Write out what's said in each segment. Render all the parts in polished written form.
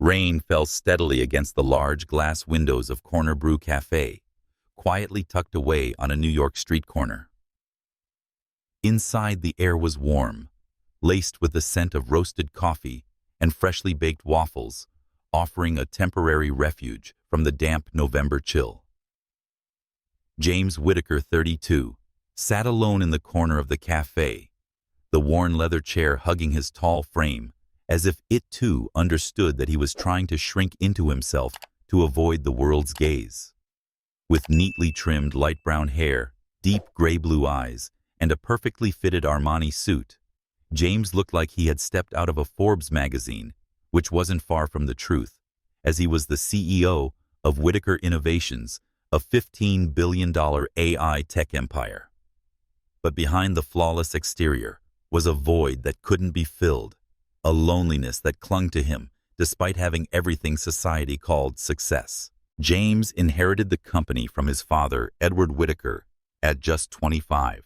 Rain fell steadily against the large glass windows of Corner Brew Cafe, quietly tucked away on a New York street corner. Inside, the air was warm, laced with the scent of roasted coffee and freshly baked waffles, offering a temporary refuge from the damp November chill. James Whitaker, 32, sat alone in the corner of the cafe, the worn leather chair hugging his tall frame, as if it too understood that he was trying to shrink into himself to avoid the world's gaze. With neatly trimmed light brown hair, deep gray-blue eyes, and a perfectly fitted Armani suit, James looked like he had stepped out of a Forbes magazine, which wasn't far from the truth, as he was the CEO of Whitaker Innovations, a $15 billion AI tech empire. But behind the flawless exterior was a void that couldn't be filled, a loneliness that clung to him despite having everything society called success. James inherited the company from his father, Edward Whitaker, at just 25,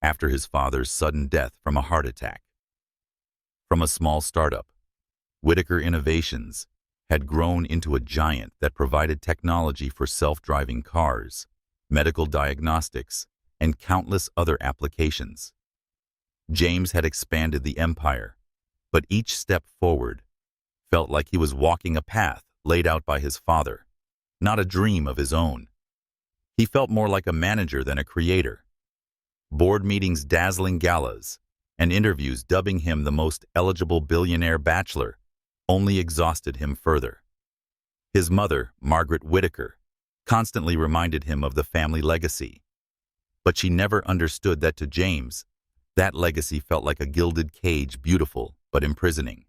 after his father's sudden death from a heart attack. From a small startup, Whitaker Innovations had grown into a giant that provided technology for self-driving cars, medical diagnostics, and countless other applications. James had expanded the empire, but each step forward felt like he was walking a path laid out by his father, not a dream of his own. He felt more like a manager than a creator. Board meetings, dazzling galas, and interviews dubbing him the most eligible billionaire bachelor only exhausted him further. His mother, Margaret Whitaker, constantly reminded him of the family legacy, but she never understood that to James, that legacy felt like a gilded cage, beautiful but imprisoning.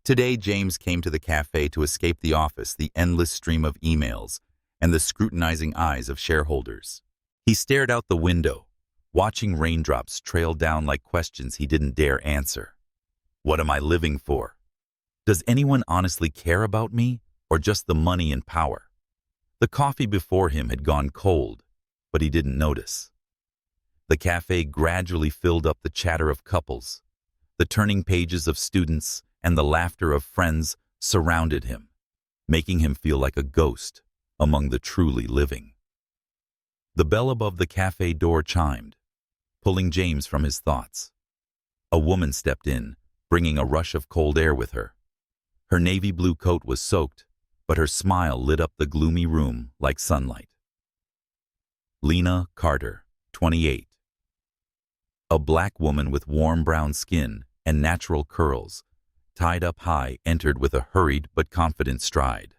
Today, James came to the cafe to escape the office, the endless stream of emails, and the scrutinizing eyes of shareholders. He stared out the window, watching raindrops trail down like questions he didn't dare answer. What am I living for? Does anyone honestly care about me, or just the money and power? The coffee before him had gone cold, but he didn't notice. The cafe gradually filled up. The chatter of couples, the turning pages of students, and the laughter of friends surrounded him, making him feel like a ghost among the truly living. The bell above the cafe door chimed, pulling James from his thoughts. A woman stepped in, bringing a rush of cold air with her. Her navy blue coat was soaked, but her smile lit up the gloomy room like sunlight. Lena Carter, 28. A black woman with warm brown skin and natural curls, tied up high, entered with a hurried but confident stride.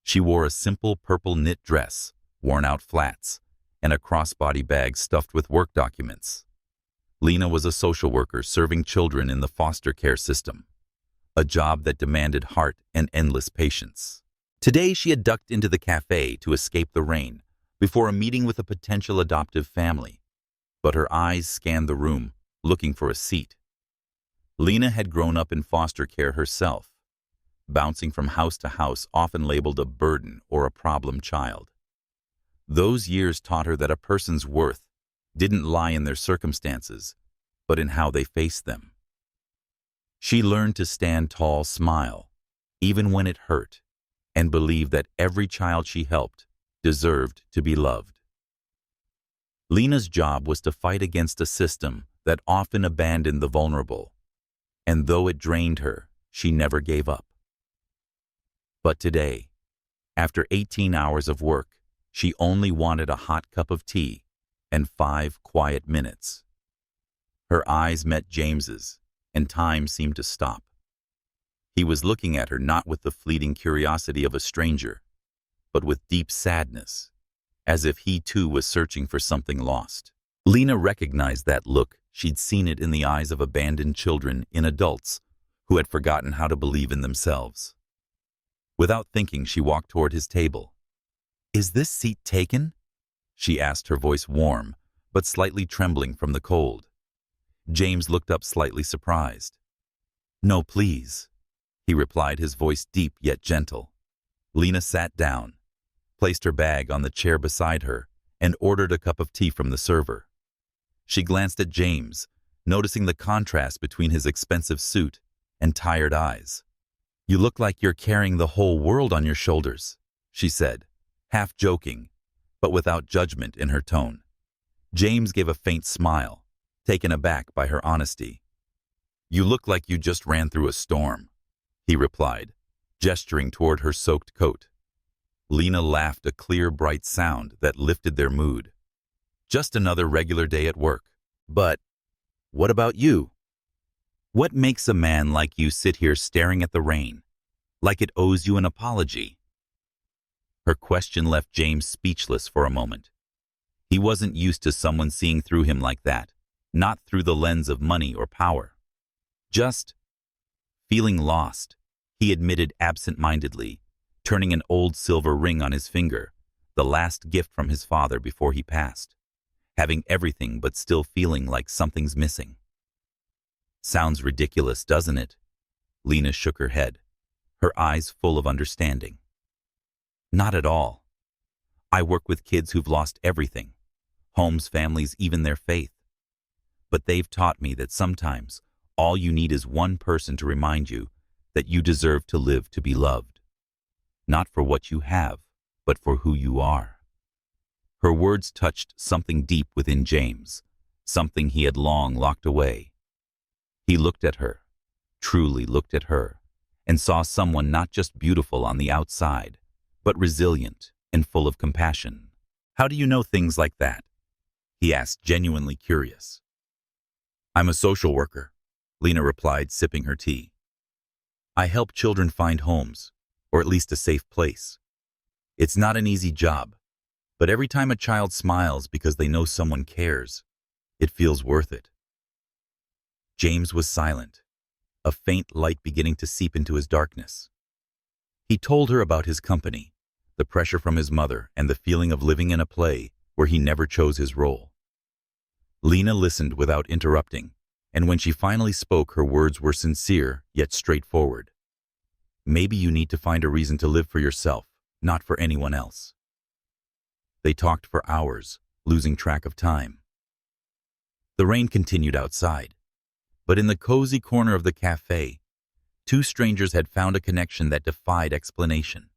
She wore a simple purple knit dress, worn-out flats, and a crossbody bag stuffed with work documents. Lena was a social worker serving children in the foster care system, a job that demanded heart and endless patience. Today, she had ducked into the cafe to escape the rain before a meeting with a potential adoptive family, but her eyes scanned the room, looking for a seat. Lena had grown up in foster care herself, bouncing from house to house, often labeled a burden or a problem child. Those years taught her that a person's worth didn't lie in their circumstances, but in how they faced them. She learned to stand tall, smile, even when it hurt, and believe that every child she helped deserved to be loved. Lena's job was to fight against a system that often abandoned the vulnerable, and though it drained her, she never gave up. But today, after 18 hours of work, she only wanted a hot cup of tea and 5 quiet minutes. Her eyes met James's, and time seemed to stop. He was looking at her not with the fleeting curiosity of a stranger, but with deep sadness, as if he too was searching for something lost. Lena recognized that look. She'd seen it in the eyes of abandoned children, in adults who had forgotten how to believe in themselves. Without thinking, she walked toward his table. "Is this seat taken?" she asked, her voice warm, but slightly trembling from the cold. James looked up, slightly surprised. "No, please," he replied, his voice deep yet gentle. Lena sat down, placed her bag on the chair beside her, and ordered a cup of tea from the server. She glanced at James, noticing the contrast between his expensive suit and tired eyes. You look like you're carrying the whole world on your shoulders, she said, half joking, but without judgment in her tone. James gave a faint smile, taken aback by her honesty. You look like you just ran through a storm, he replied, gesturing toward her soaked coat. Lena laughed, a clear, bright sound that lifted their mood. Just another regular day at work. But what about you? What makes a man like you sit here staring at the rain, like it owes you an apology? Her question left James speechless for a moment. He wasn't used to someone seeing through him like that, not through the lens of money or power. Just feeling lost, he admitted absent-mindedly, turning an old silver ring on his finger, the last gift from his father before he passed. Having everything but still feeling like something's missing. Sounds ridiculous, doesn't it? Lena shook her head, her eyes full of understanding. Not at all. I work with kids who've lost everything, homes, families, even their faith. But they've taught me that sometimes all you need is one person to remind you that you deserve to live to be loved. Not for what you have, but for who you are. Her words touched something deep within James, something he had long locked away. He looked at her, truly looked at her, and saw someone not just beautiful on the outside, but resilient and full of compassion. How do you know things like that? He asked, genuinely curious. I'm a social worker, Lena replied, sipping her tea. I help children find homes, or at least a safe place. It's not an easy job, but every time a child smiles because they know someone cares, it feels worth it. James was silent, a faint light beginning to seep into his darkness. He told her about his company, the pressure from his mother, and the feeling of living in a play where he never chose his role. Lena listened without interrupting, and when she finally spoke, her words were sincere yet straightforward. Maybe you need to find a reason to live for yourself, not for anyone else. They talked for hours, losing track of time. The rain continued outside, but in the cozy corner of the cafe, two strangers had found a connection that defied explanation.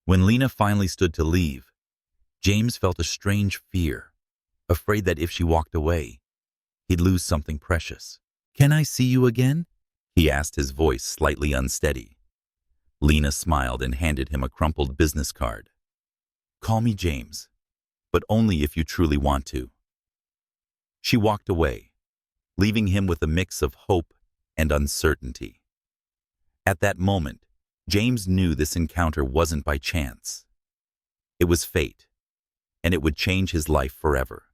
When Lena finally stood to leave, James felt a strange fear, afraid that if she walked away, he'd lose something precious. Can I see you again? He asked, his voice slightly unsteady. Lena smiled and handed him a crumpled business card. Call me James, but only if you truly want to. She walked away, leaving him with a mix of hope and uncertainty. At that moment, James knew this encounter wasn't by chance. It was fate, and it would change his life forever.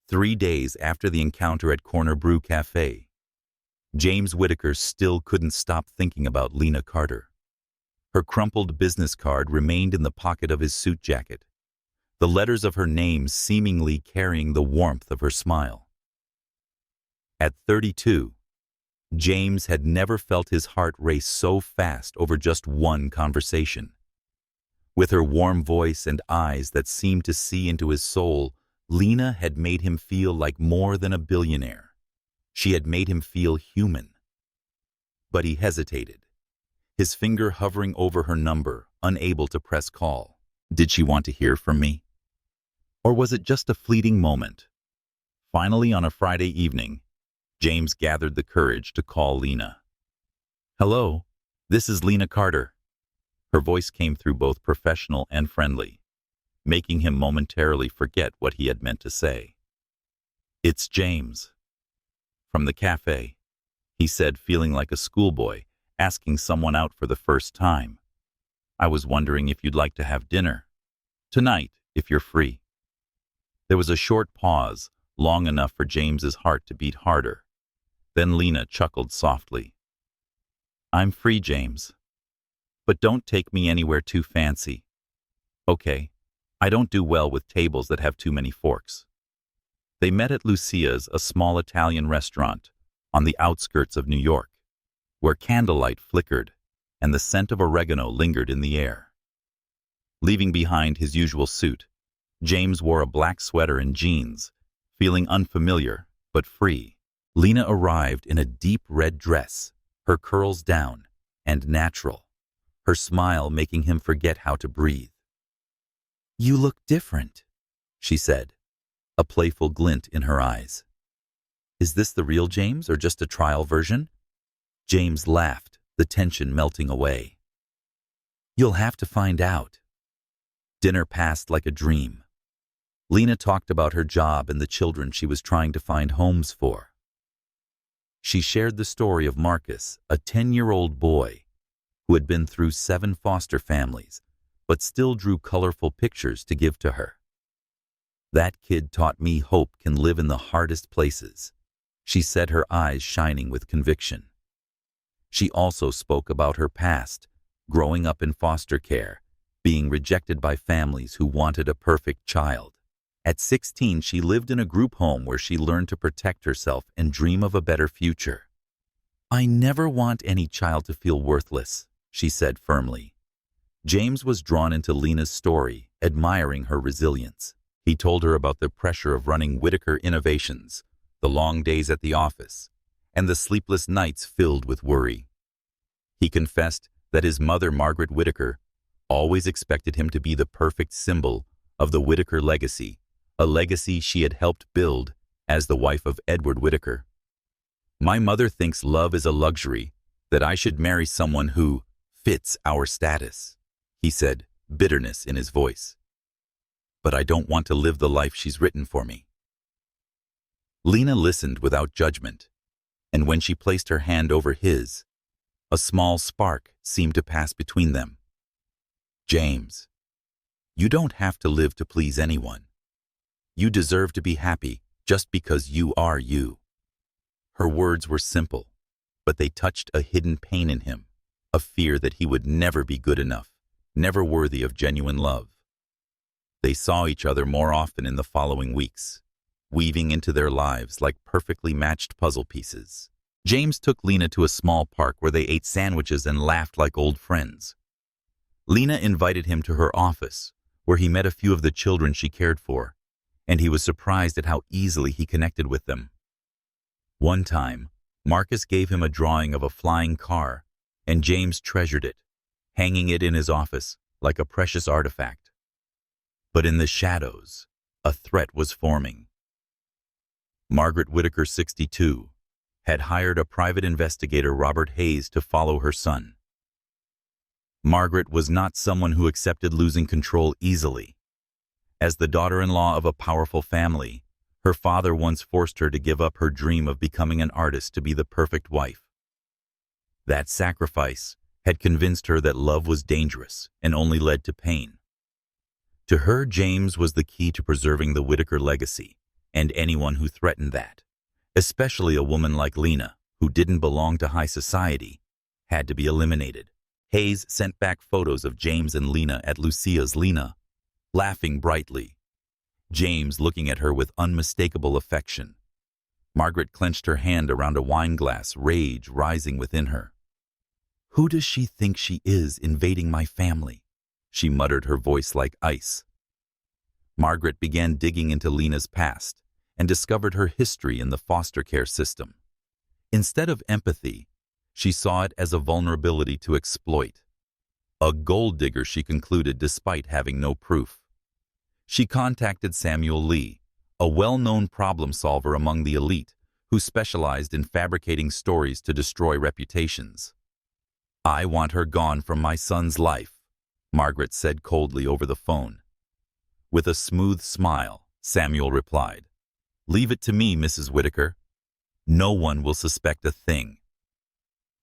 3 days after the encounter at Corner Brew Cafe, James Whitaker still couldn't stop thinking about Lena Carter. Her crumpled business card remained in the pocket of his suit jacket, the letters of her name seemingly carrying the warmth of her smile. At 32, James had never felt his heart race so fast over just one conversation. With her warm voice and eyes that seemed to see into his soul, Lena had made him feel like more than a billionaire. She had made him feel human. But he hesitated, his finger hovering over her number, unable to press call. Did she want to hear from me? Or was it just a fleeting moment? Finally, on a Friday evening, James gathered the courage to call Lena. Hello, this is Lena Carter. Her voice came through both professional and friendly, making him momentarily forget what he had meant to say. It's James. From the cafe, he said, feeling like a schoolboy asking someone out for the first time. I was wondering if you'd like to have dinner. Tonight, if you're free. There was a short pause, long enough for James's heart to beat harder. Then Lena chuckled softly. I'm free, James. But don't take me anywhere too fancy. Okay, I don't do well with tables that have too many forks. They met at Lucia's, a small Italian restaurant on the outskirts of New York, where candlelight flickered and the scent of oregano lingered in the air. Leaving behind his usual suit, James wore a black sweater and jeans, feeling unfamiliar but free. Lena arrived in a deep red dress, her curls down, and natural, her smile making him forget how to breathe. "You look different," she said, a playful glint in her eyes. "Is this the real James or just a trial version?" James laughed, the tension melting away. "You'll have to find out." Dinner passed like a dream. Lena talked about her job and the children she was trying to find homes for. She shared the story of Marcus, a 10-year-old boy who had been through 7 foster families, but still drew colorful pictures to give to her. "That kid taught me hope can live in the hardest places," she said, her eyes shining with conviction. She also spoke about her past, growing up in foster care, being rejected by families who wanted a perfect child. At 16, she lived in a group home where she learned to protect herself and dream of a better future. "I never want any child to feel worthless," she said firmly. James was drawn into Lena's story, admiring her resilience. He told her about the pressure of running Whitaker Innovations, the long days at the office, and the sleepless nights filled with worry. He confessed that his mother, Margaret Whitaker, always expected him to be the perfect symbol of the Whitaker legacy, a legacy she had helped build as the wife of Edward Whitaker. "My mother thinks love is a luxury, that I should marry someone who fits our status," he said, bitterness in his voice. "But I don't want to live the life she's written for me." Lena listened without judgment, and when she placed her hand over his, a small spark seemed to pass between them. "James, you don't have to live to please anyone. You deserve to be happy just because you are you." Her words were simple, but they touched a hidden pain in him, a fear that he would never be good enough, never worthy of genuine love. They saw each other more often in the following weeks, weaving into their lives like perfectly matched puzzle pieces. James took Lena to a small park where they ate sandwiches and laughed like old friends. Lena invited him to her office, where he met a few of the children she cared for, and he was surprised at how easily he connected with them. One time, Marcus gave him a drawing of a flying car, and James treasured it, hanging it in his office like a precious artifact. But in the shadows, a threat was forming. Margaret Whitaker, 62, had hired a private investigator, Robert Hayes, to follow her son. Margaret was not someone who accepted losing control easily. As the daughter-in-law of a powerful family, her father once forced her to give up her dream of becoming an artist to be the perfect wife. That sacrifice had convinced her that love was dangerous and only led to pain. To her, James was the key to preserving the Whitaker legacy, and anyone who threatened that, especially a woman like Lena, who didn't belong to high society, had to be eliminated. Hayes sent back photos of James and Lena at Lucia's, Lena laughing brightly, James looking at her with unmistakable affection. Margaret clenched her hand around a wine glass, rage rising within her. "Who does she think she is, invading my family?" she muttered, her voice like ice. Margaret began digging into Lena's past and discovered her history in the foster care system. Instead of empathy, she saw it as a vulnerability to exploit. A gold digger, she concluded, despite having no proof. She contacted Samuel Lee, a well-known problem solver among the elite, who specialized in fabricating stories to destroy reputations. "I want her gone from my son's life," Margaret said coldly over the phone. With a smooth smile, Samuel replied, "Leave it to me, Mrs. Whitaker. No one will suspect a thing."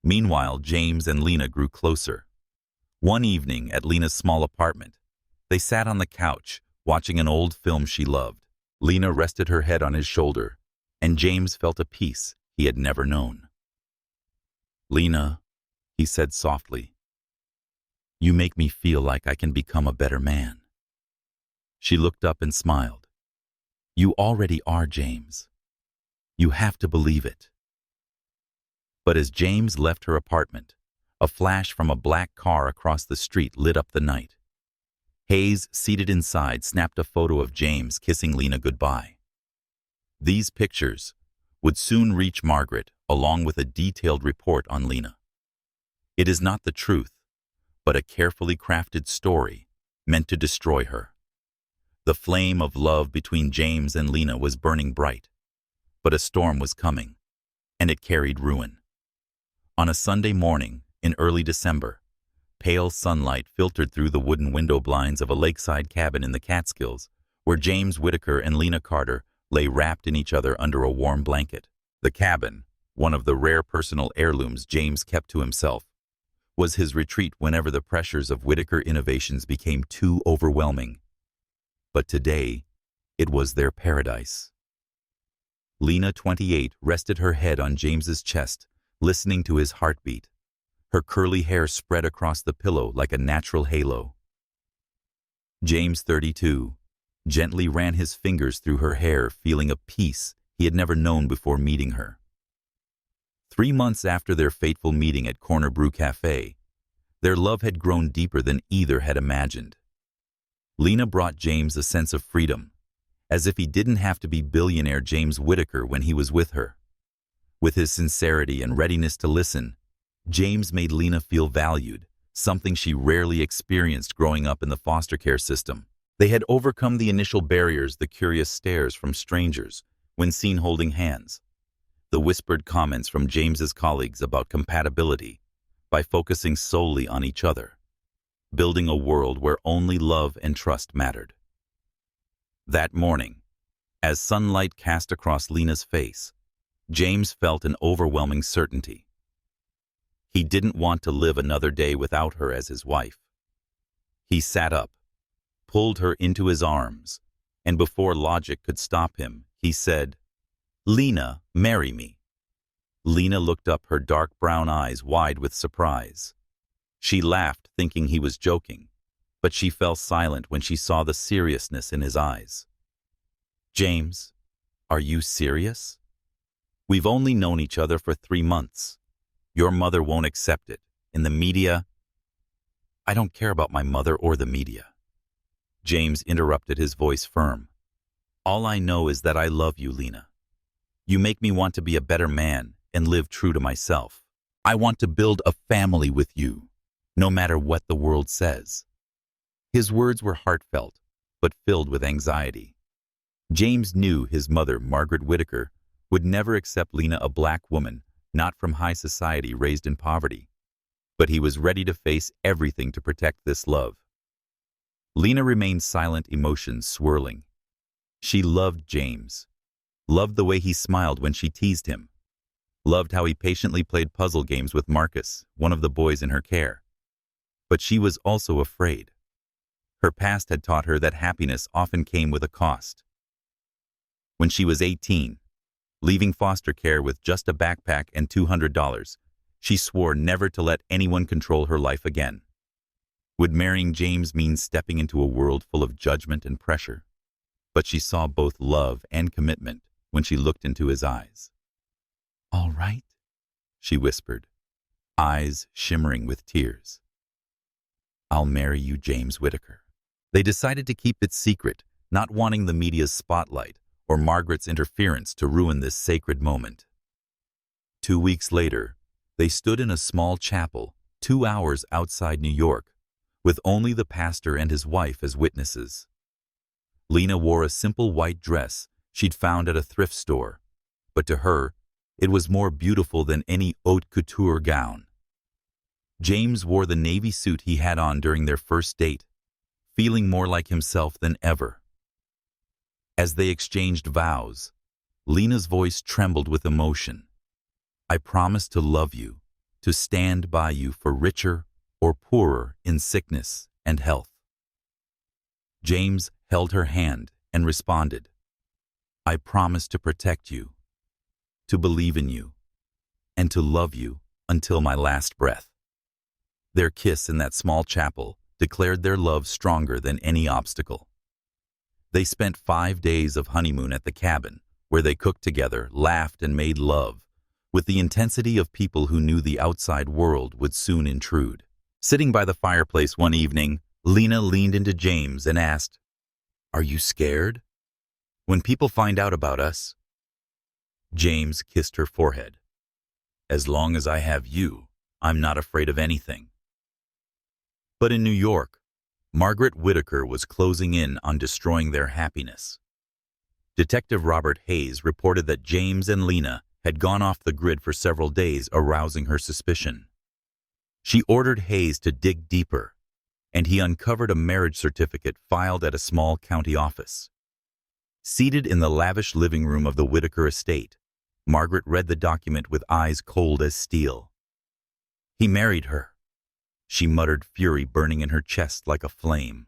Meanwhile, James and Lena grew closer. One evening at Lena's small apartment, they sat on the couch, watching an old film she loved. Lena rested her head on his shoulder, and James felt a peace he had never known. "Lena," he said softly, "you make me feel like I can become a better man." She looked up and smiled. "You already are, James. You have to believe it." But as James left her apartment, a flash from a black car across the street lit up the night. Hayes, seated inside, snapped a photo of James kissing Lena goodbye. These pictures would soon reach Margaret, along with a detailed report on Lena. It is not the truth, but a carefully crafted story meant to destroy her. The flame of love between James and Lena was burning bright, but a storm was coming, and it carried ruin. On a Sunday morning in early December, pale sunlight filtered through the wooden window blinds of a lakeside cabin in the Catskills, where James Whitaker and Lena Carter lay wrapped in each other under a warm blanket. The cabin, one of the rare personal heirlooms James kept to himself, was his retreat whenever the pressures of Whitaker innovations became too overwhelming. But today, it was their paradise. Lena, 28, rested her head on James's chest, listening to his heartbeat. Her curly hair spread across the pillow like a natural halo. James, 32, gently ran his fingers through her hair, feeling a peace he had never known before meeting her. 3 months after their fateful meeting at Corner Brew Cafe, their love had grown deeper than either had imagined. Lena brought James a sense of freedom, as if he didn't have to be billionaire James Whitaker when he was with her. With his sincerity and readiness to listen, James made Lena feel valued, something she rarely experienced growing up in the foster care system. They had overcome the initial barriers, the curious stares from strangers when seen holding hands, the whispered comments from James's colleagues about compatibility, by focusing solely on each other, building a world where only love and trust mattered. That morning, as sunlight cast across Lena's face, James felt an overwhelming certainty. He didn't want to live another day without her as his wife. He sat up, pulled her into his arms, and before logic could stop him, he said, "Lena, marry me." Lena looked up, her dark brown eyes wide with surprise. She laughed, thinking he was joking, but she fell silent when she saw the seriousness in his eyes. "James, are you serious? We've only known each other for 3 months. Your mother won't accept it. In the media—" "I don't care about my mother or the media," James interrupted, his voice firm. "All I know is that I love you, Lena. You make me want to be a better man and live true to myself. I want to build a family with you, no matter what the world says." His words were heartfelt, but filled with anxiety. James knew his mother, Margaret Whitaker, would never accept Lena, a black woman, not from high society, raised in poverty. But he was ready to face everything to protect this love. Lena remained silent, emotions swirling. She loved James, loved the way he smiled when she teased him, loved how he patiently played puzzle games with Marcus, one of the boys in her care. But she was also afraid. Her past had taught her that happiness often came with a cost. When she was 18, leaving foster care with just a backpack and $200, she swore never to let anyone control her life again. Would marrying James mean stepping into a world full of judgment and pressure? But she saw both love and commitment when she looked into his eyes. "All right," she whispered, eyes shimmering with tears. "I'll marry you, James Whitaker." They decided to keep it secret, not wanting the media's spotlight or Margaret's interference to ruin this sacred moment. 2 weeks later, they stood in a small chapel 2 hours outside New York, with only the pastor and his wife as witnesses. Lena wore a simple white dress she'd found at a thrift store, but to her, it was more beautiful than any haute couture gown. James wore the navy suit he had on during their first date, feeling more like himself than ever. As they exchanged vows, Lena's voice trembled with emotion. "I promise to love you, to stand by you for richer or poorer in sickness and health." James held her hand and responded, "I promise to protect you, to believe in you, and to love you until my last breath." Their kiss in that small chapel declared their love stronger than any obstacle. They spent 5 days of honeymoon at the cabin, where they cooked together, laughed, and made love, with the intensity of people who knew the outside world would soon intrude. Sitting by the fireplace one evening, Lena leaned into James and asked, "Are you scared? When people find out about us?" James kissed her forehead. "As long as I have you, I'm not afraid of anything. But in New York, Margaret Whitaker was closing in on destroying their happiness. Detective Robert Hayes reported that James and Lena had gone off the grid for several days, arousing her suspicion. She ordered Hayes to dig deeper, and he uncovered a marriage certificate filed at a small county office. Seated in the lavish living room of the Whitaker estate, Margaret read the document with eyes cold as steel. He married her, she muttered, fury burning in her chest like a flame.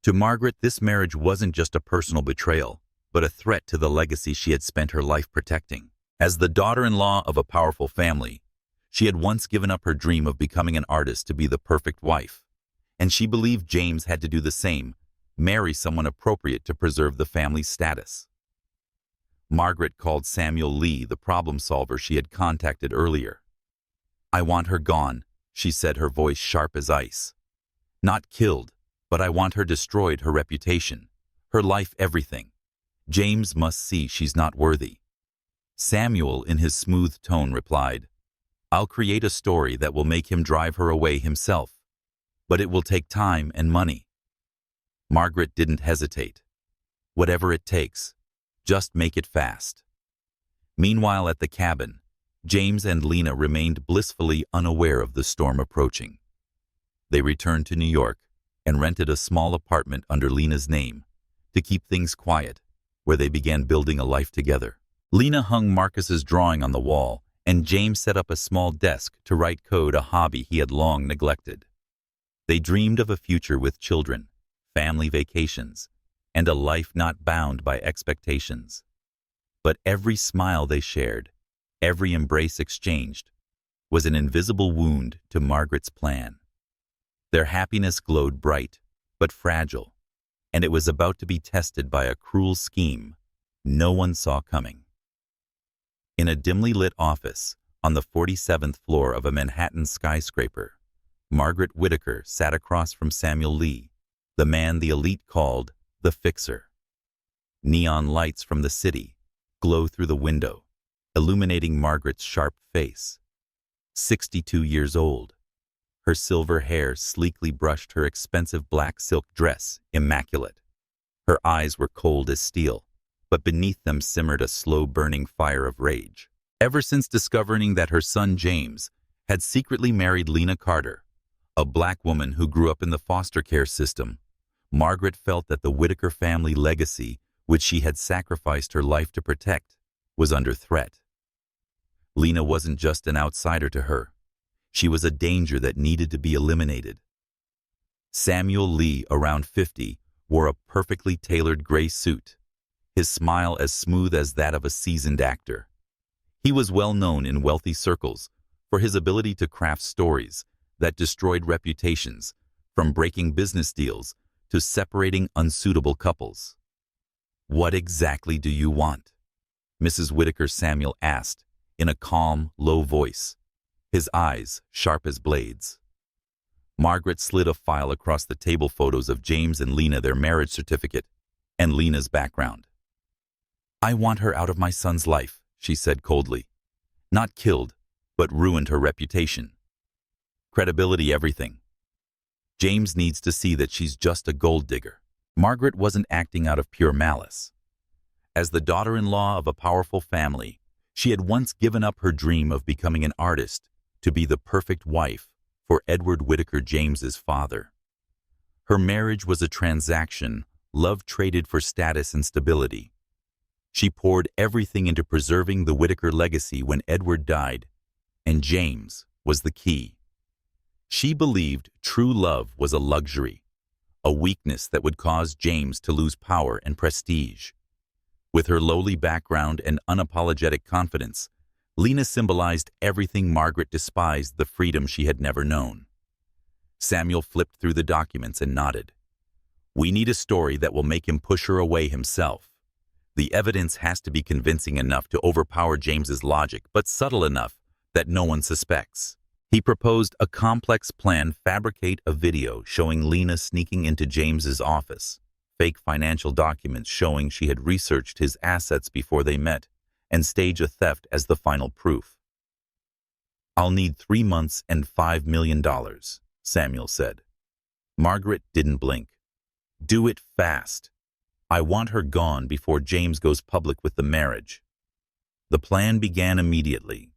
To Margaret, this marriage wasn't just a personal betrayal, but a threat to the legacy she had spent her life protecting. As the daughter-in-law of a powerful family, she had once given up her dream of becoming an artist to be the perfect wife, and she believed James had to do the same, marry someone appropriate to preserve the family's status. Margaret called Samuel Lee, the problem solver she had contacted earlier. "I want her gone," she said, her voice sharp as ice. "Not killed, but I want her destroyed, her reputation, her life, everything. James must see she's not worthy." Samuel, in his smooth tone, replied, "I'll create a story that will make him drive her away himself, but it will take time and money." Margaret didn't hesitate. "Whatever it takes, just make it fast." Meanwhile, at the cabin, James and Lena remained blissfully unaware of the storm approaching. They returned to New York and rented a small apartment under Lena's name to keep things quiet, where they began building a life together. Lena hung Marcus's drawing on the wall, and James set up a small desk to write code, a hobby he had long neglected. They dreamed of a future with children, family vacations, and a life not bound by expectations. But every smile they shared, every embrace exchanged, was an invisible wound to Margaret's plan. Their happiness glowed bright, but fragile, and it was about to be tested by a cruel scheme no one saw coming. In a dimly lit office on the 47th floor of a Manhattan skyscraper, Margaret Whitaker sat across from Samuel Lee, the man the elite called the Fixer. Neon lights from the city glow through the window, illuminating Margaret's sharp face. 62 years old, her silver hair sleekly brushed, her expensive black silk dress immaculate. Her eyes were cold as steel, but beneath them simmered a slow-burning fire of rage. Ever since discovering that her son James had secretly married Lena Carter, a black woman who grew up in the foster care system, Margaret felt that the Whitaker family legacy, which she had sacrificed her life to protect, was under threat. Lena wasn't just an outsider to her. She was a danger that needed to be eliminated. Samuel Lee, around 50, wore a perfectly tailored gray suit, his smile as smooth as that of a seasoned actor. He was well known in wealthy circles for his ability to craft stories that destroyed reputations, from breaking business deals to separating unsuitable couples. "What exactly do you want?" Mrs. Whitaker Samuel asked in a calm, low voice, his eyes sharp as blades. Margaret slid a file across the table, photos of James and Lena, their marriage certificate, and Lena's background. "I want her out of my son's life," she said coldly. "Not killed, but ruined her reputation. Credibility, everything. James needs to see that she's just a gold digger." Margaret wasn't acting out of pure malice. As the daughter-in-law of a powerful family, she had once given up her dream of becoming an artist to be the perfect wife for Edward Whitaker, James's father. Her marriage was a transaction, love traded for status and stability. She poured everything into preserving the Whitaker legacy when Edward died, and James was the key. She believed true love was a luxury, a weakness that would cause James to lose power and prestige. With her lowly background and unapologetic confidence, Lena symbolized everything Margaret despised, the freedom she had never known. Samuel flipped through the documents and nodded. "We need a story that will make him push her away himself. The evidence has to be convincing enough to overpower James's logic, but subtle enough that no one suspects." He proposed a complex plan: fabricate a video showing Lena sneaking into James's office, fake financial documents showing she had researched his assets before they met, and stage a theft as the final proof. "I'll need 3 months and $5 million, Samuel said. Margaret didn't blink. "Do it fast. I want her gone before James goes public with the marriage." The plan began immediately.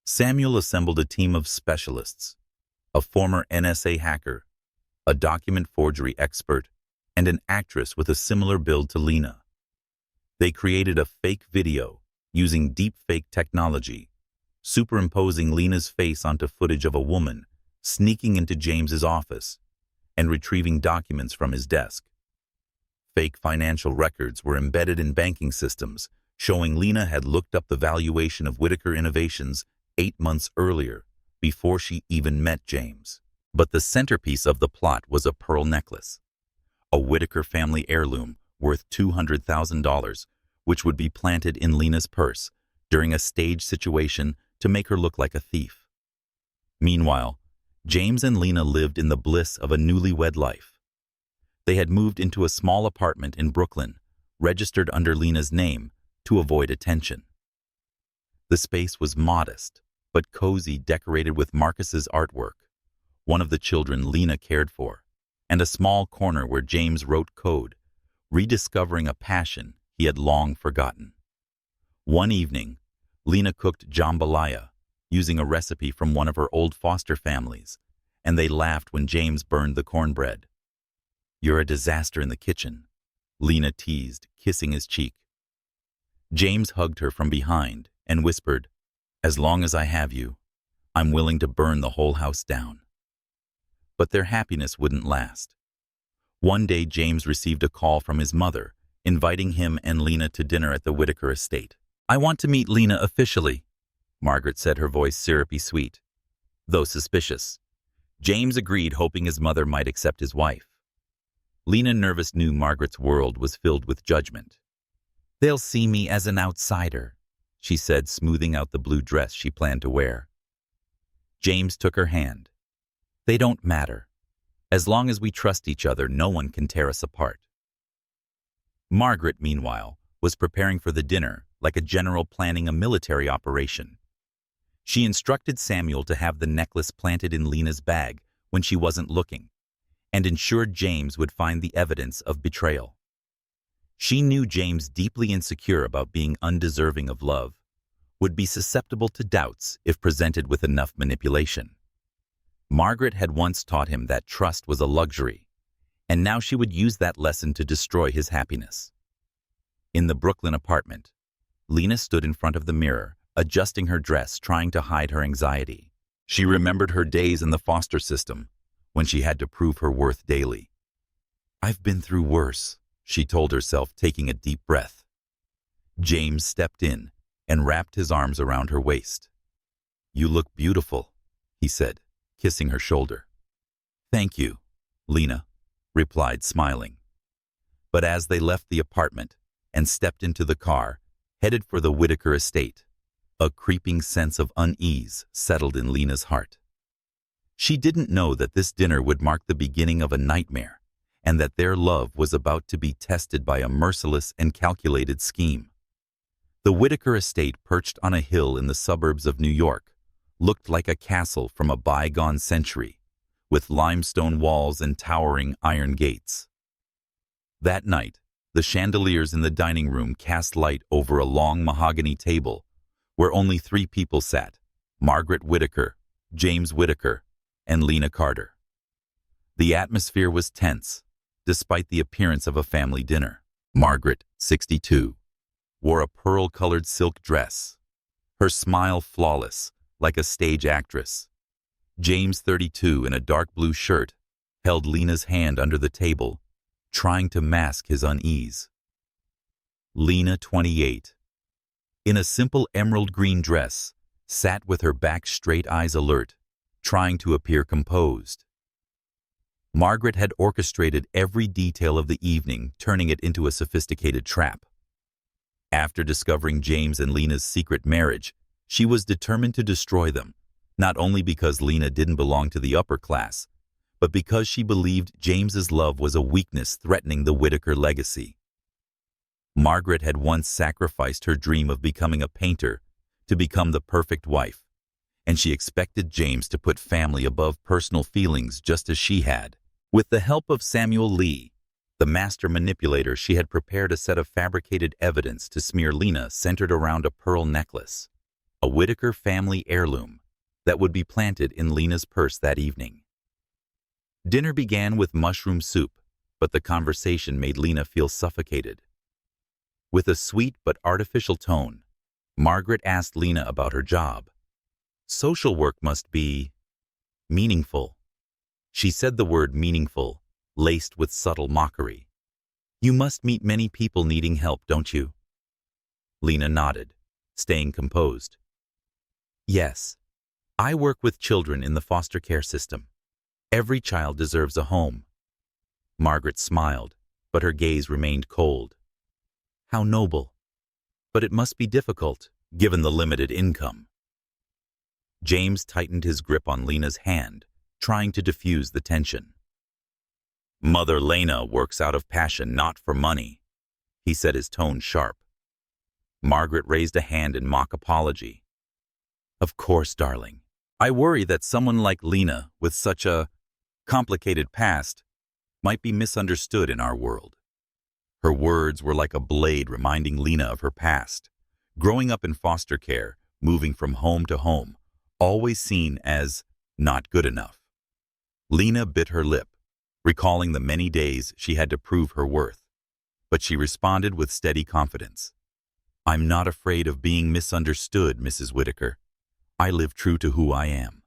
Samuel assembled a team of specialists, a former NSA hacker, a document forgery expert, and an actress with a similar build to Lena. They created a fake video using deepfake technology, superimposing Lena's face onto footage of a woman sneaking into James's office and retrieving documents from his desk. Fake financial records were embedded in banking systems, showing Lena had looked up the valuation of Whitaker Innovations 8 months earlier, before she even met James. But the centerpiece of the plot was a pearl necklace, a Whitaker family heirloom worth $200,000, which would be planted in Lena's purse during a staged situation to make her look like a thief. Meanwhile, James and Lena lived in the bliss of a newlywed life. They had moved into a small apartment in Brooklyn, registered under Lena's name, to avoid attention. The space was modest, but cozy, decorated with Marcus's artwork, one of the children Lena cared for, and a small corner where James wrote code, rediscovering a passion he had long forgotten. One evening, Lena cooked jambalaya, using a recipe from one of her old foster families, and they laughed when James burned the cornbread. "You're a disaster in the kitchen," Lena teased, kissing his cheek. James hugged her from behind and whispered, "As long as I have you, I'm willing to burn the whole house down." But their happiness wouldn't last. One day, James received a call from his mother, inviting him and Lena to dinner at the Whitaker estate. "I want to meet Lena officially," Margaret said, her voice syrupy sweet, though suspicious. James agreed, hoping his mother might accept his wife. Lena nervous knew Margaret's world was filled with judgment. "They'll see me as an outsider," she said, smoothing out the blue dress she planned to wear. James took her hand. "They don't matter. As long as we trust each other, no one can tear us apart." Margaret, meanwhile, was preparing for the dinner like a general planning a military operation. She instructed Samuel to have the necklace planted in Lena's bag when she wasn't looking, and ensured James would find the evidence of betrayal. She knew James, deeply insecure about being undeserving of love, would be susceptible to doubts if presented with enough manipulation. Margaret had once taught him that trust was a luxury, and now she would use that lesson to destroy his happiness. In the Brooklyn apartment, Lena stood in front of the mirror, adjusting her dress, trying to hide her anxiety. She remembered her days in the foster system, when she had to prove her worth daily. "I've been through worse," she told herself, taking a deep breath. James stepped in and wrapped his arms around her waist. "You look beautiful," he said, kissing her shoulder. "Thank you," Lena replied, smiling. But as they left the apartment and stepped into the car, headed for the Whitaker estate, a creeping sense of unease settled in Lena's heart. She didn't know that this dinner would mark the beginning of a nightmare, and that their love was about to be tested by a merciless and calculated scheme. The Whitaker estate, perched on a hill in the suburbs of New York, looked like a castle from a bygone century, with limestone walls and towering iron gates. That night, the chandeliers in the dining room cast light over a long mahogany table where only 3 people sat: Margaret Whitaker, James Whitaker, and Lena Carter. The atmosphere was tense, despite the appearance of a family dinner. Margaret, 62, wore a pearl-colored silk dress, her smile flawless, like a stage actress. James, 32, in a dark blue shirt, held Lena's hand under the table, trying to mask his unease. Lena, 28, in a simple emerald green dress, sat with her back straight, eyes alert, trying to appear composed. Margaret had orchestrated every detail of the evening, turning it into a sophisticated trap. After discovering James and Lena's secret marriage, she was determined to destroy them, not only because Lena didn't belong to the upper class, but because she believed James's love was a weakness threatening the Whitaker legacy. Margaret had once sacrificed her dream of becoming a painter to become the perfect wife, and she expected James to put family above personal feelings just as she had. With the help of Samuel Lee, the master manipulator, she had prepared a set of fabricated evidence to smear Lena centered around a pearl necklace, a Whitaker family heirloom, that would be planted in Lena's purse that evening. Dinner began with mushroom soup, but the conversation made Lena feel suffocated. With a sweet but artificial tone, Margaret asked Lena about her job. Social work must be meaningful. She said the word meaningful, laced with subtle mockery. You must meet many people needing help, don't you? Lena nodded, staying composed. Yes, I work with children in the foster care system. Every child deserves a home. Margaret smiled, but her gaze remained cold. How noble. But it must be difficult, given the limited income. James tightened his grip on Lena's hand, trying to diffuse the tension. Mother Lena works out of passion, not for money, he said, his tone sharp. Margaret raised a hand in mock apology. Of course, darling. I worry that someone like Lena, with such a complicated past, might be misunderstood in our world. Her words were like a blade reminding Lena of her past, growing up in foster care, moving from home to home, always seen as not good enough. Lena bit her lip, recalling the many days she had to prove her worth, but she responded with steady confidence. I'm not afraid of being misunderstood, Mrs. Whitaker. I live true to who I am.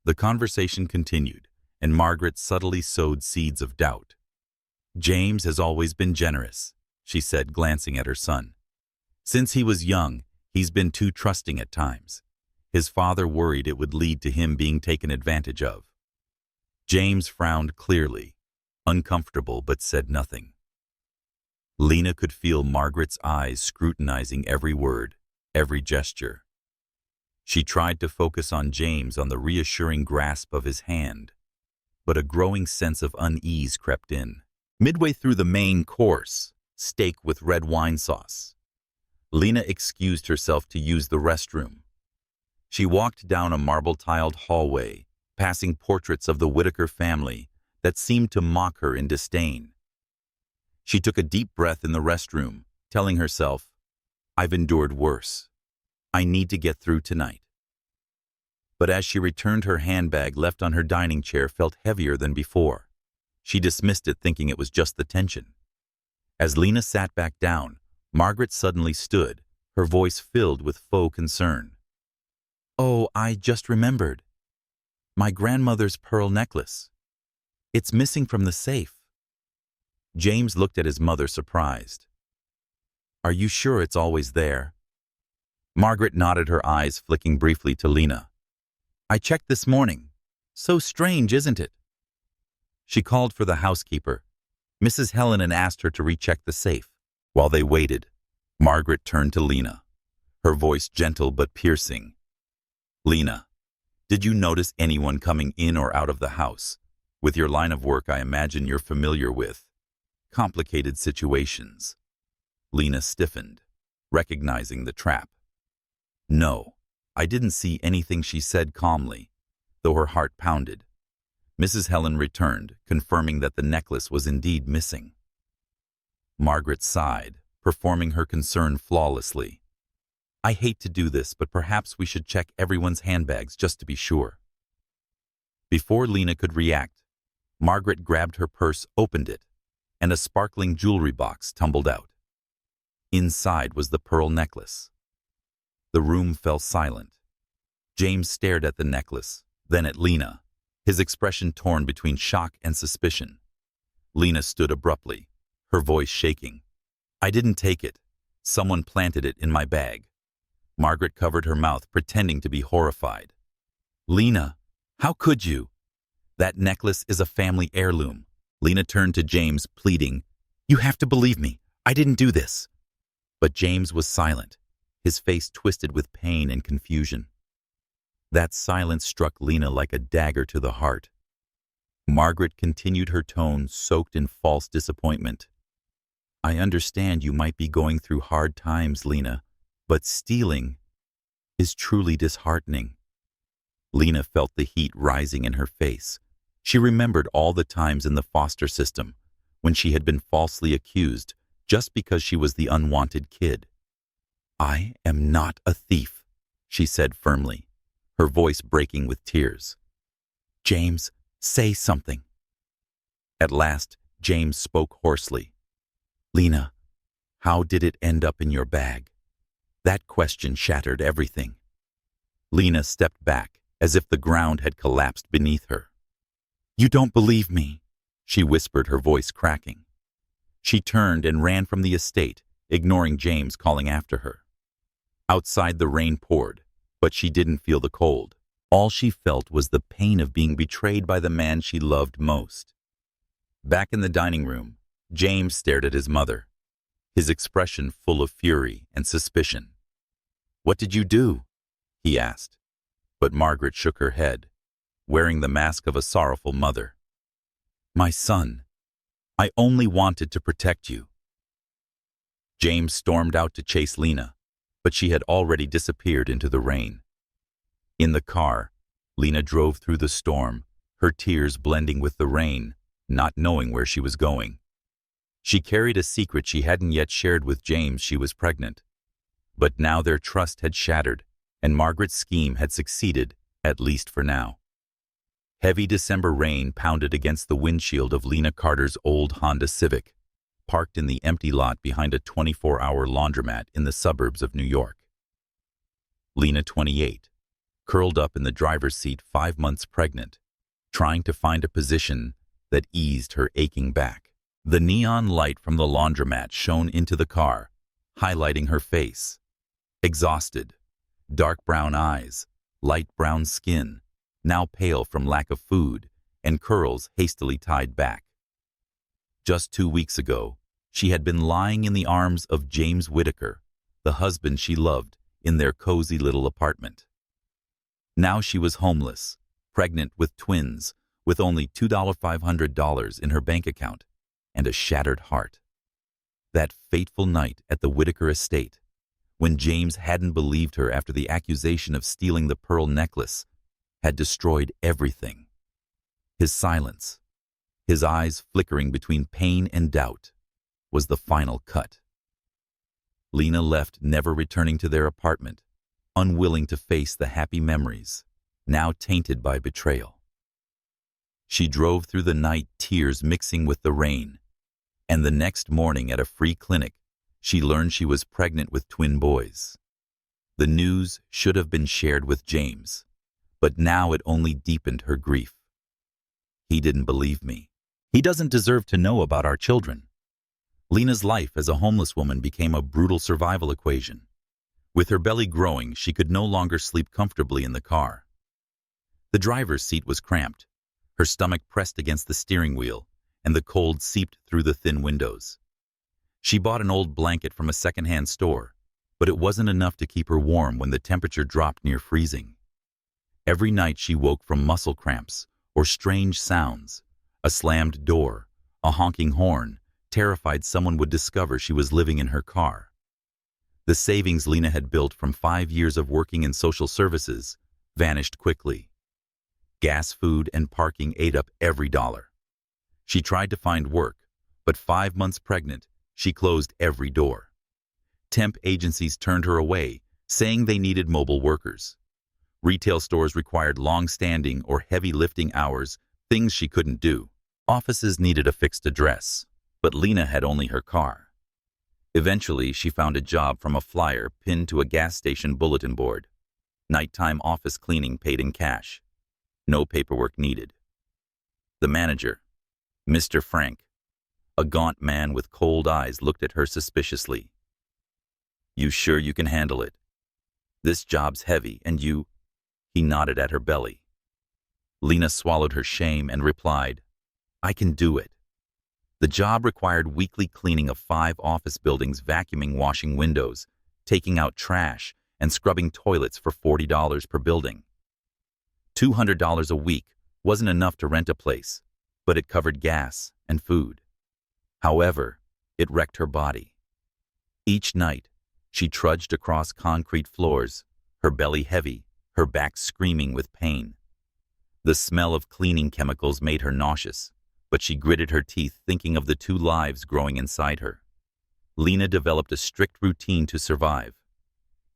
The conversation continued, and Margaret subtly sowed seeds of doubt. James has always been generous, she said, glancing at her son. Since he was young, he's been too trusting at times. His father worried it would lead to him being taken advantage of. James frowned clearly, uncomfortable, but said nothing. Lena could feel Margaret's eyes scrutinizing every word, every gesture. She tried to focus on James, on the reassuring grasp of his hand, but a growing sense of unease crept in. Midway through the main course, steak with red wine sauce, Lena excused herself to use the restroom. She walked down a marble-tiled hallway, passing portraits of the Whitaker family that seemed to mock her in disdain. She took a deep breath in the restroom, telling herself, I've endured worse. I need to get through tonight. But as she returned, her handbag left on her dining chair felt heavier than before. She dismissed it, thinking it was just the tension. As Lena sat back down, Margaret suddenly stood, her voice filled with faux concern. Oh, I just remembered. My grandmother's pearl necklace. It's missing from the safe. James looked at his mother, surprised. Are you sure it's always there? Margaret nodded, her eyes flicking briefly to Lena. I checked this morning. So strange, isn't it? She called for the housekeeper, Mrs. Helen, and asked her to recheck the safe. While they waited, Margaret turned to Lena, her voice gentle but piercing. Lena, did you notice anyone coming in or out of the house? With your line of work, I imagine you're familiar with complicated situations. Lena stiffened, recognizing the trap. No, I didn't see anything, she said calmly, though her heart pounded. Mrs. Helen returned, confirming that the necklace was indeed missing. Margaret sighed, performing her concern flawlessly. I hate to do this, but perhaps we should check everyone's handbags just to be sure. Before Lena could react, Margaret grabbed her purse, opened it, and a sparkling jewelry box tumbled out. Inside was the pearl necklace. The room fell silent. James stared at the necklace, then at Lena, his expression torn between shock and suspicion. Lena stood abruptly, her voice shaking. I didn't take it. Someone planted it in my bag. Margaret covered her mouth, pretending to be horrified. Lena, how could you? That necklace is a family heirloom. Lena turned to James, pleading, You have to believe me. I didn't do this. But James was silent, his face twisted with pain and confusion. That silence struck Lena like a dagger to the heart. Margaret continued, her tone soaked in false disappointment. I understand you might be going through hard times, Lena, but stealing is truly disheartening. Lena felt the heat rising in her face. She remembered all the times in the foster system when she had been falsely accused just because she was the unwanted kid. "I am not a thief," she said firmly, her voice breaking with tears. "James, say something." At last, James spoke hoarsely. "Lena, how did it end up in your bag?" That question shattered everything. Lena stepped back, as if the ground had collapsed beneath her. "You don't believe me," she whispered, her voice cracking. She turned and ran from the estate, ignoring James calling after her. Outside the rain poured, but she didn't feel the cold. All she felt was the pain of being betrayed by the man she loved most. Back in the dining room, James stared at his mother, his expression full of fury and suspicion. "What did you do?" he asked. But Margaret shook her head, wearing the mask of a sorrowful mother. "My son, I only wanted to protect you." James stormed out to chase Lena, but she had already disappeared into the rain. In the car, Lena drove through the storm, her tears blending with the rain, not knowing where she was going. She carried a secret she hadn't yet shared with James. She was pregnant. But now their trust had shattered, and Margaret's scheme had succeeded, at least for now. Heavy December rain pounded against the windshield of Lena Carter's old Honda Civic, parked in the empty lot behind a 24-hour laundromat in the suburbs of New York. Lena, 28, curled up in the driver's seat, 5 months pregnant, trying to find a position that eased her aching back. The neon light from the laundromat shone into the car, highlighting her face. Exhausted, dark brown eyes, light brown skin, now pale from lack of food, and curls hastily tied back. Just 2 weeks ago, she had been lying in the arms of James Whitaker, the husband she loved, in their cozy little apartment. Now she was homeless, pregnant with twins, with only $2,500 in her bank account, and a shattered heart. That fateful night at the Whitaker estate, when James hadn't believed her after the accusation of stealing the pearl necklace, had destroyed everything. His silence, his eyes flickering between pain and doubt, was the final cut. Lena left, never returning to their apartment, unwilling to face the happy memories, now tainted by betrayal. She drove through the night, tears mixing with the rain, and the next morning at a free clinic, she learned she was pregnant with twin boys. The news should have been shared with James, but now it only deepened her grief. "He didn't believe me. He doesn't deserve to know about our children." Lena's life as a homeless woman became a brutal survival equation. With her belly growing, she could no longer sleep comfortably in the car. The driver's seat was cramped, her stomach pressed against the steering wheel, and the cold seeped through the thin windows. She bought an old blanket from a second-hand store, but it wasn't enough to keep her warm when the temperature dropped near freezing. Every night she woke from muscle cramps or strange sounds, a slammed door, a honking horn, terrified someone would discover she was living in her car. The savings Lena had built from 5 years of working in social services vanished quickly. Gas, food, and parking ate up every dollar. She tried to find work, but 5 months pregnant, she closed every door. Temp agencies turned her away, saying they needed mobile workers. Retail stores required long-standing or heavy-lifting hours, things she couldn't do. Offices needed a fixed address, but Lena had only her car. Eventually, she found a job from a flyer pinned to a gas station bulletin board. Nighttime office cleaning paid in cash. No paperwork needed. The manager, Mr. Frank, a gaunt man with cold eyes, looked at her suspiciously. "You sure you can handle it? This job's heavy, and you—" He nodded at her belly. Lena swallowed her shame and replied, "I can do it." The job required weekly cleaning of 5 office buildings, vacuuming, washing windows, taking out trash, and scrubbing toilets for $40 per building. $200 a week wasn't enough to rent a place, but it covered gas and food. However, it wrecked her body. Each night, she trudged across concrete floors, her belly heavy, her back screaming with pain. The smell of cleaning chemicals made her nauseous, but she gritted her teeth thinking of the 2 lives growing inside her. Lena developed a strict routine to survive.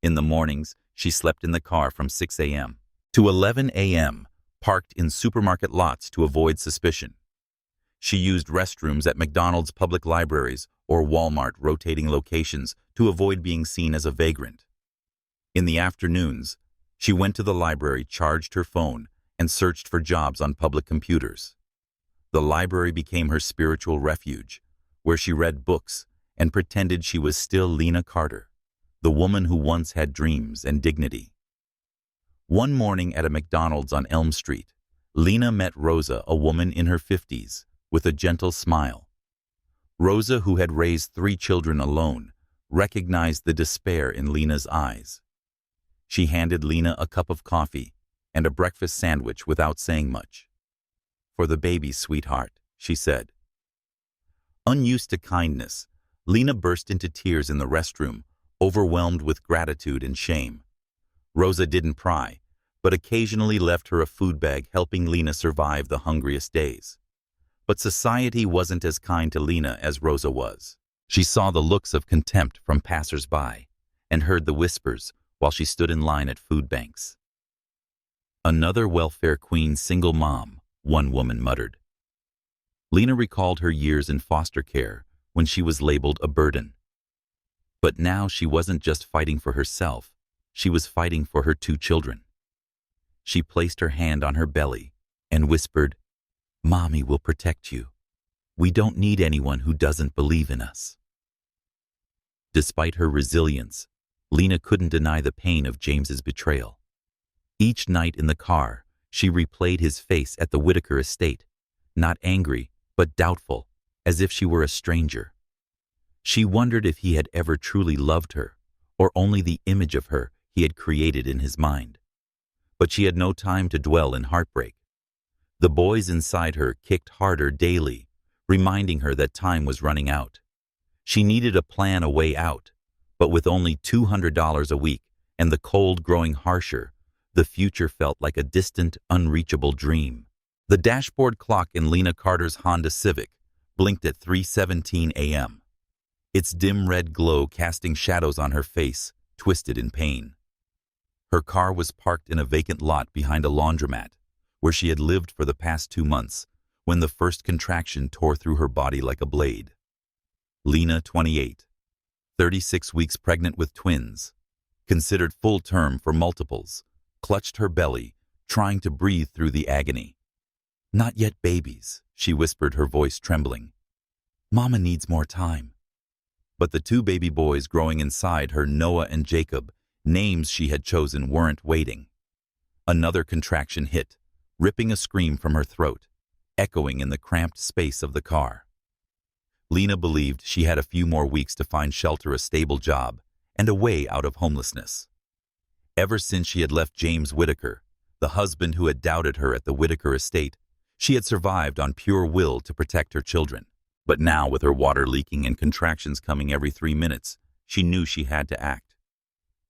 In the mornings, she slept in the car from 6 a.m. to 11 a.m., parked in supermarket lots to avoid suspicion. She used restrooms at McDonald's public libraries or Walmart rotating locations to avoid being seen as a vagrant. In the afternoons, she went to the library, charged her phone, and searched for jobs on public computers. The library became her spiritual refuge, where she read books and pretended she was still Lena Carter, the woman who once had dreams and dignity. One morning at a McDonald's on Elm Street, Lena met Rosa, a woman in her 50s, with a gentle smile. Rosa, who had raised 3 children alone, recognized the despair in Lena's eyes. She handed Lena a cup of coffee and a breakfast sandwich without saying much. "For the baby, sweetheart," she said. Unused to kindness, Lena burst into tears in the restroom, overwhelmed with gratitude and shame. Rosa didn't pry, but occasionally left her a food bag, helping Lena survive the hungriest days. But society wasn't as kind to Lena as Rosa was. She saw the looks of contempt from passers-by and heard the whispers while she stood in line at food banks. "Another welfare queen, single mom," one woman muttered. Lena recalled her years in foster care when she was labeled a burden. But now she wasn't just fighting for herself, she was fighting for her 2 children. She placed her hand on her belly and whispered, "Mommy will protect you. We don't need anyone who doesn't believe in us." Despite her resilience, Lena couldn't deny the pain of James's betrayal. Each night in the car, she replayed his face at the Whitaker estate, not angry, but doubtful, as if she were a stranger. She wondered if he had ever truly loved her, or only the image of her he had created in his mind. But she had no time to dwell in heartbreak. The boys inside her kicked harder daily, reminding her that time was running out. She needed a plan, a way out, but with only $200 a week and the cold growing harsher, the future felt like a distant, unreachable dream. The dashboard clock in Lena Carter's Honda Civic blinked at 3:17 a.m., its dim red glow casting shadows on her face, twisted in pain. Her car was parked in a vacant lot behind a laundromat, where she had lived for the past 2 months, when the first contraction tore through her body like a blade. Lena, 28, 36 weeks pregnant with twins, considered full term for multiples, clutched her belly, trying to breathe through the agony. "Not yet babies," she whispered, her voice trembling. "Mama needs more time." But the 2 baby boys growing inside her, Noah and Jacob, names she had chosen, weren't waiting. Another contraction hit, ripping a scream from her throat, echoing in the cramped space of the car. Lena believed she had a few more weeks to find shelter, a stable job, and a way out of homelessness. Ever since she had left James Whitaker, the husband who had doubted her at the Whitaker estate, she had survived on pure will to protect her children. But now, with her water leaking and contractions coming every 3 minutes, she knew she had to act.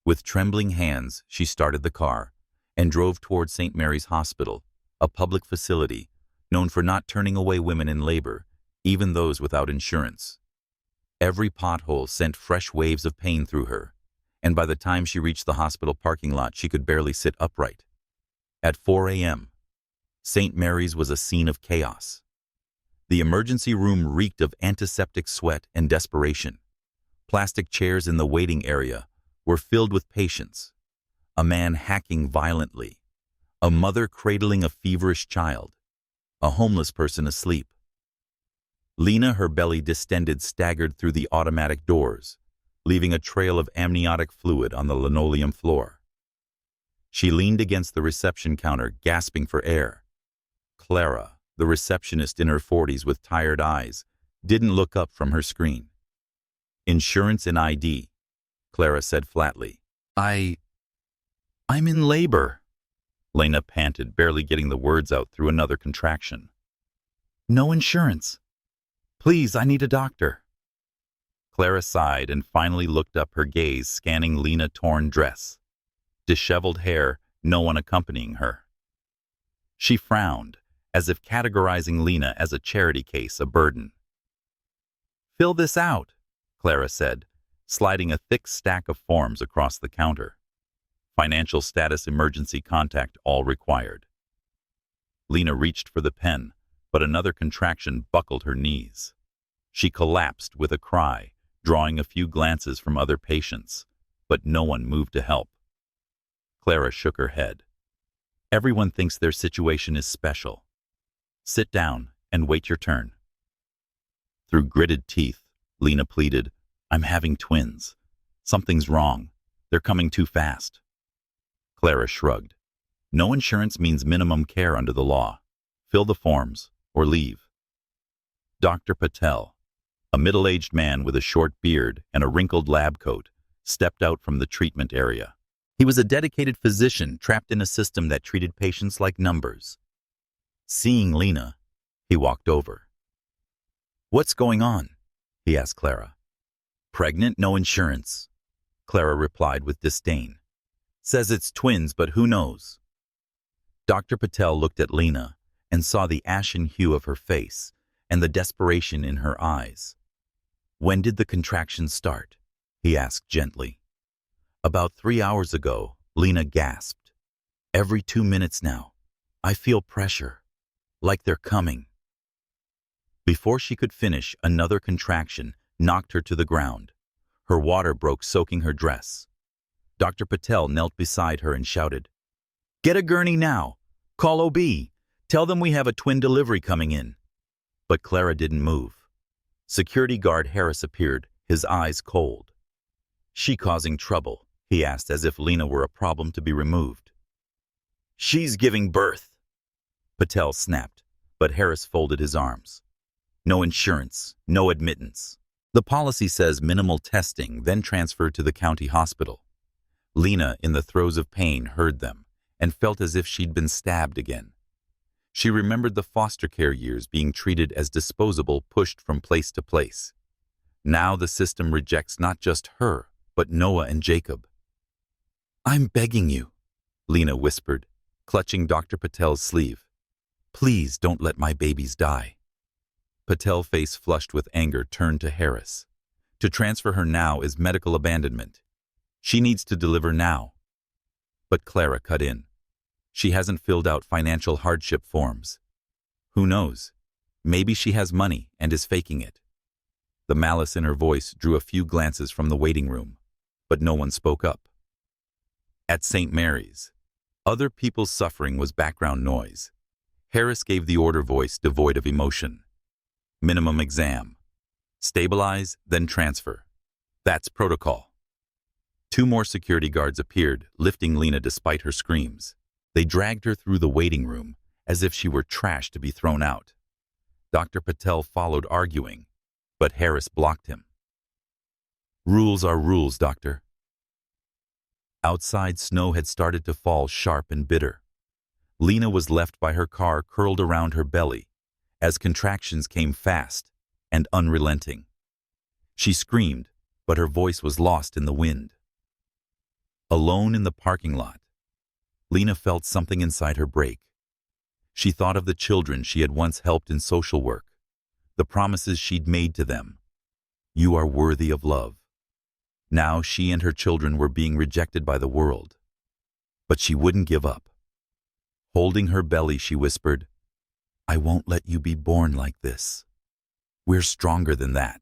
With trembling hands, she started the car and drove toward St. Mary's Hospital, a public facility known for not turning away women in labor, even those without insurance. Every pothole sent fresh waves of pain through her, and by the time she reached the hospital parking lot, she could barely sit upright. At 4 a.m., St. Mary's was a scene of chaos. The emergency room reeked of antiseptic sweat and desperation. Plastic chairs in the waiting area were filled with patients, a man hacking violently, a mother cradling a feverish child, a homeless person asleep. Lena, her belly distended, staggered through the automatic doors, leaving a trail of amniotic fluid on the linoleum floor. She leaned against the reception counter, gasping for air. Clara, the receptionist in her 40s with tired eyes, didn't look up from her screen. "Insurance and ID," Clara said flatly. I'm in labor," Lena panted, barely getting the words out through another contraction. "No insurance. Please, I need a doctor." Clara sighed and finally looked up, her gaze scanning Lena's torn dress. Disheveled hair, no one accompanying her. She frowned, as if categorizing Lena as a charity case a burden. "Fill this out," Clara said, sliding a thick stack of forms across the counter. "Financial status emergency contact all required." Lena reached for the pen, but another contraction buckled her knees. She collapsed with a cry, drawing a few glances from other patients, but no one moved to help. Clara shook her head. "Everyone thinks their situation is special. Sit down and wait your turn." Through gritted teeth, Lena pleaded, "I'm having twins. Something's wrong. They're coming too fast." Clara shrugged. "No insurance means minimum care under the law. Fill the forms or leave." Dr. Patel, a middle-aged man with a short beard and a wrinkled lab coat, stepped out from the treatment area. He was a dedicated physician trapped in a system that treated patients like numbers. Seeing Lena, he walked over. "What's going on?" he asked Clara. "Pregnant, no insurance," Clara replied with disdain. "Says it's twins, but who knows?" Dr. Patel looked at Lena and saw the ashen hue of her face and the desperation in her eyes. "When did the contractions start?" he asked gently. "About 3 hours ago," Lena gasped. "Every 2 minutes now. I feel pressure, like they're coming." Before she could finish, another contraction knocked her to the ground. Her water broke, soaking her dress. Dr. Patel knelt beside her and shouted, "Get a gurney now! Call OB! Tell them we have a twin delivery coming in." But Clara didn't move. Security guard Harris appeared, his eyes cold. "She causing trouble?" he asked, as if Lena were a problem to be removed. "She's giving birth," Patel snapped, but Harris folded his arms. "No insurance, no admittance. The policy says minimal testing, then transfer to the county hospital." Lena, in the throes of pain, heard them and felt as if she'd been stabbed again. She remembered the foster care years, being treated as disposable, pushed from place to place. Now the system rejects not just her, but Noah and Jacob. "I'm begging you," Lena whispered, clutching Dr. Patel's sleeve. "Please don't let my babies die." Patel's face, flushed with anger, turned to Harris. "To transfer her now is medical abandonment. She needs to deliver now." But Clara cut in. "She hasn't filled out financial hardship forms. Who knows? Maybe she has money and is faking it." The malice in her voice drew a few glances from the waiting room, but no one spoke up. At St. Mary's, other people's suffering was background noise. Harris gave the order, voice devoid of emotion. "Minimum exam. Stabilize, then transfer. That's protocol." 2 more security guards appeared, lifting Lena despite her screams. They dragged her through the waiting room, as if she were trash to be thrown out. Dr. Patel followed, arguing, but Harris blocked him. "Rules are rules, doctor." Outside, snow had started to fall, sharp and bitter. Lena was left by her car, curled around her belly, as contractions came fast and unrelenting. She screamed, but her voice was lost in the wind. Alone in the parking lot, Lena felt something inside her break. She thought of the children she had once helped in social work, the promises she'd made to them. "You are worthy of love." Now she and her children were being rejected by the world. But she wouldn't give up. Holding her belly, she whispered, "I won't let you be born like this. We're stronger than that."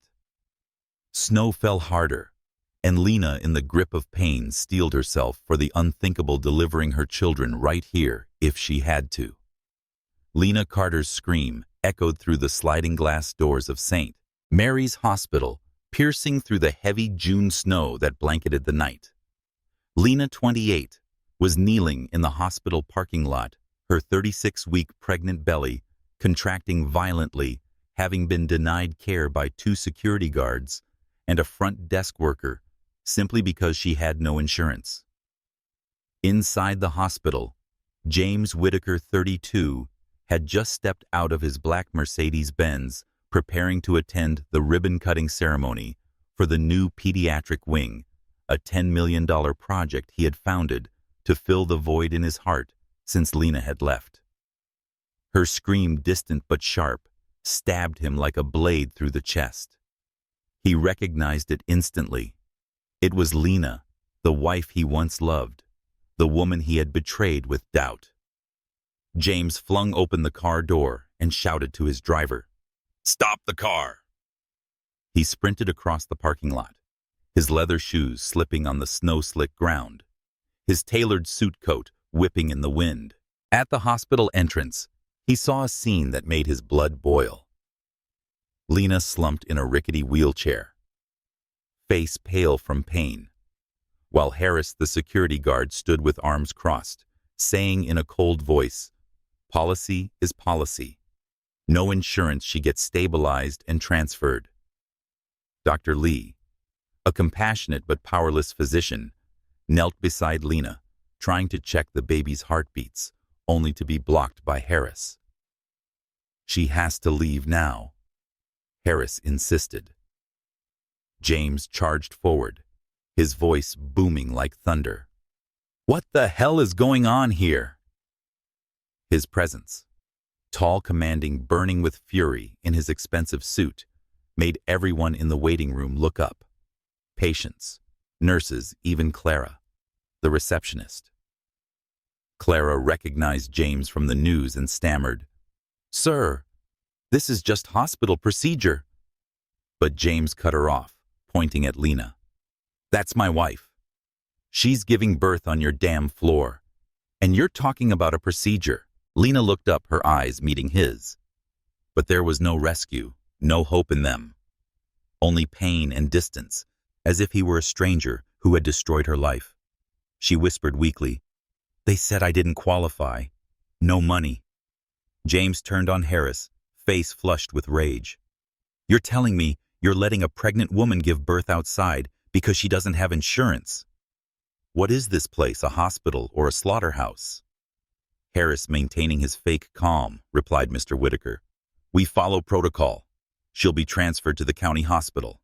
Snow fell harder, and Lena, in the grip of pain, steeled herself for the unthinkable, delivering her children right here if she had to. Lena Carter's scream echoed through the sliding glass doors of St. Mary's Hospital, piercing through the heavy June snow that blanketed the night. Lena, 28, was kneeling in the hospital parking lot, her 36-week pregnant belly contracting violently, having been denied care by 2 security guards and a front desk worker simply because she had no insurance. Inside the hospital, James Whitaker, 32, had just stepped out of his black Mercedes-Benz, preparing to attend the ribbon-cutting ceremony for the new pediatric wing, a $10 million project he had founded to fill the void in his heart since Lena had left. Her scream, distant but sharp, stabbed him like a blade through the chest. He recognized it instantly. It was Lena, the wife he once loved, the woman he had betrayed with doubt. James flung open the car door and shouted to his driver, "Stop the car!" He sprinted across the parking lot, his leather shoes slipping on the snow-slick ground, his tailored suit coat whipping in the wind. At the hospital entrance, he saw a scene that made his blood boil. Lena slumped in a rickety wheelchair, face pale from pain, while Harris, the security guard, stood with arms crossed, saying in a cold voice, "Policy is policy. No insurance, she gets stabilized and transferred." Dr. Lee, a compassionate but powerless physician, knelt beside Lena, trying to check the baby's heartbeats, only to be blocked by Harris. "She has to leave now," Harris insisted. James charged forward, his voice booming like thunder. "What the hell is going on here?" His presence, tall, commanding, burning with fury in his expensive suit, made everyone in the waiting room look up. Patients, nurses, even Clara, the receptionist. Clara recognized James from the news and stammered, "Sir, this is just hospital procedure." But James cut her off, pointing at Lena. "That's my wife. She's giving birth on your damn floor. And you're talking about a procedure." Lena looked up, her eyes meeting his. But there was no rescue, no hope in them. Only pain and distance, as if he were a stranger who had destroyed her life. She whispered weakly, "They said I didn't qualify. No money." James turned on Harris, face flushed with rage. "You're telling me you're letting a pregnant woman give birth outside because she doesn't have insurance? What is this place, a hospital or a slaughterhouse?" Harris, maintaining his fake calm, replied, "Mr. Whitaker, we follow protocol. She'll be transferred to the county hospital."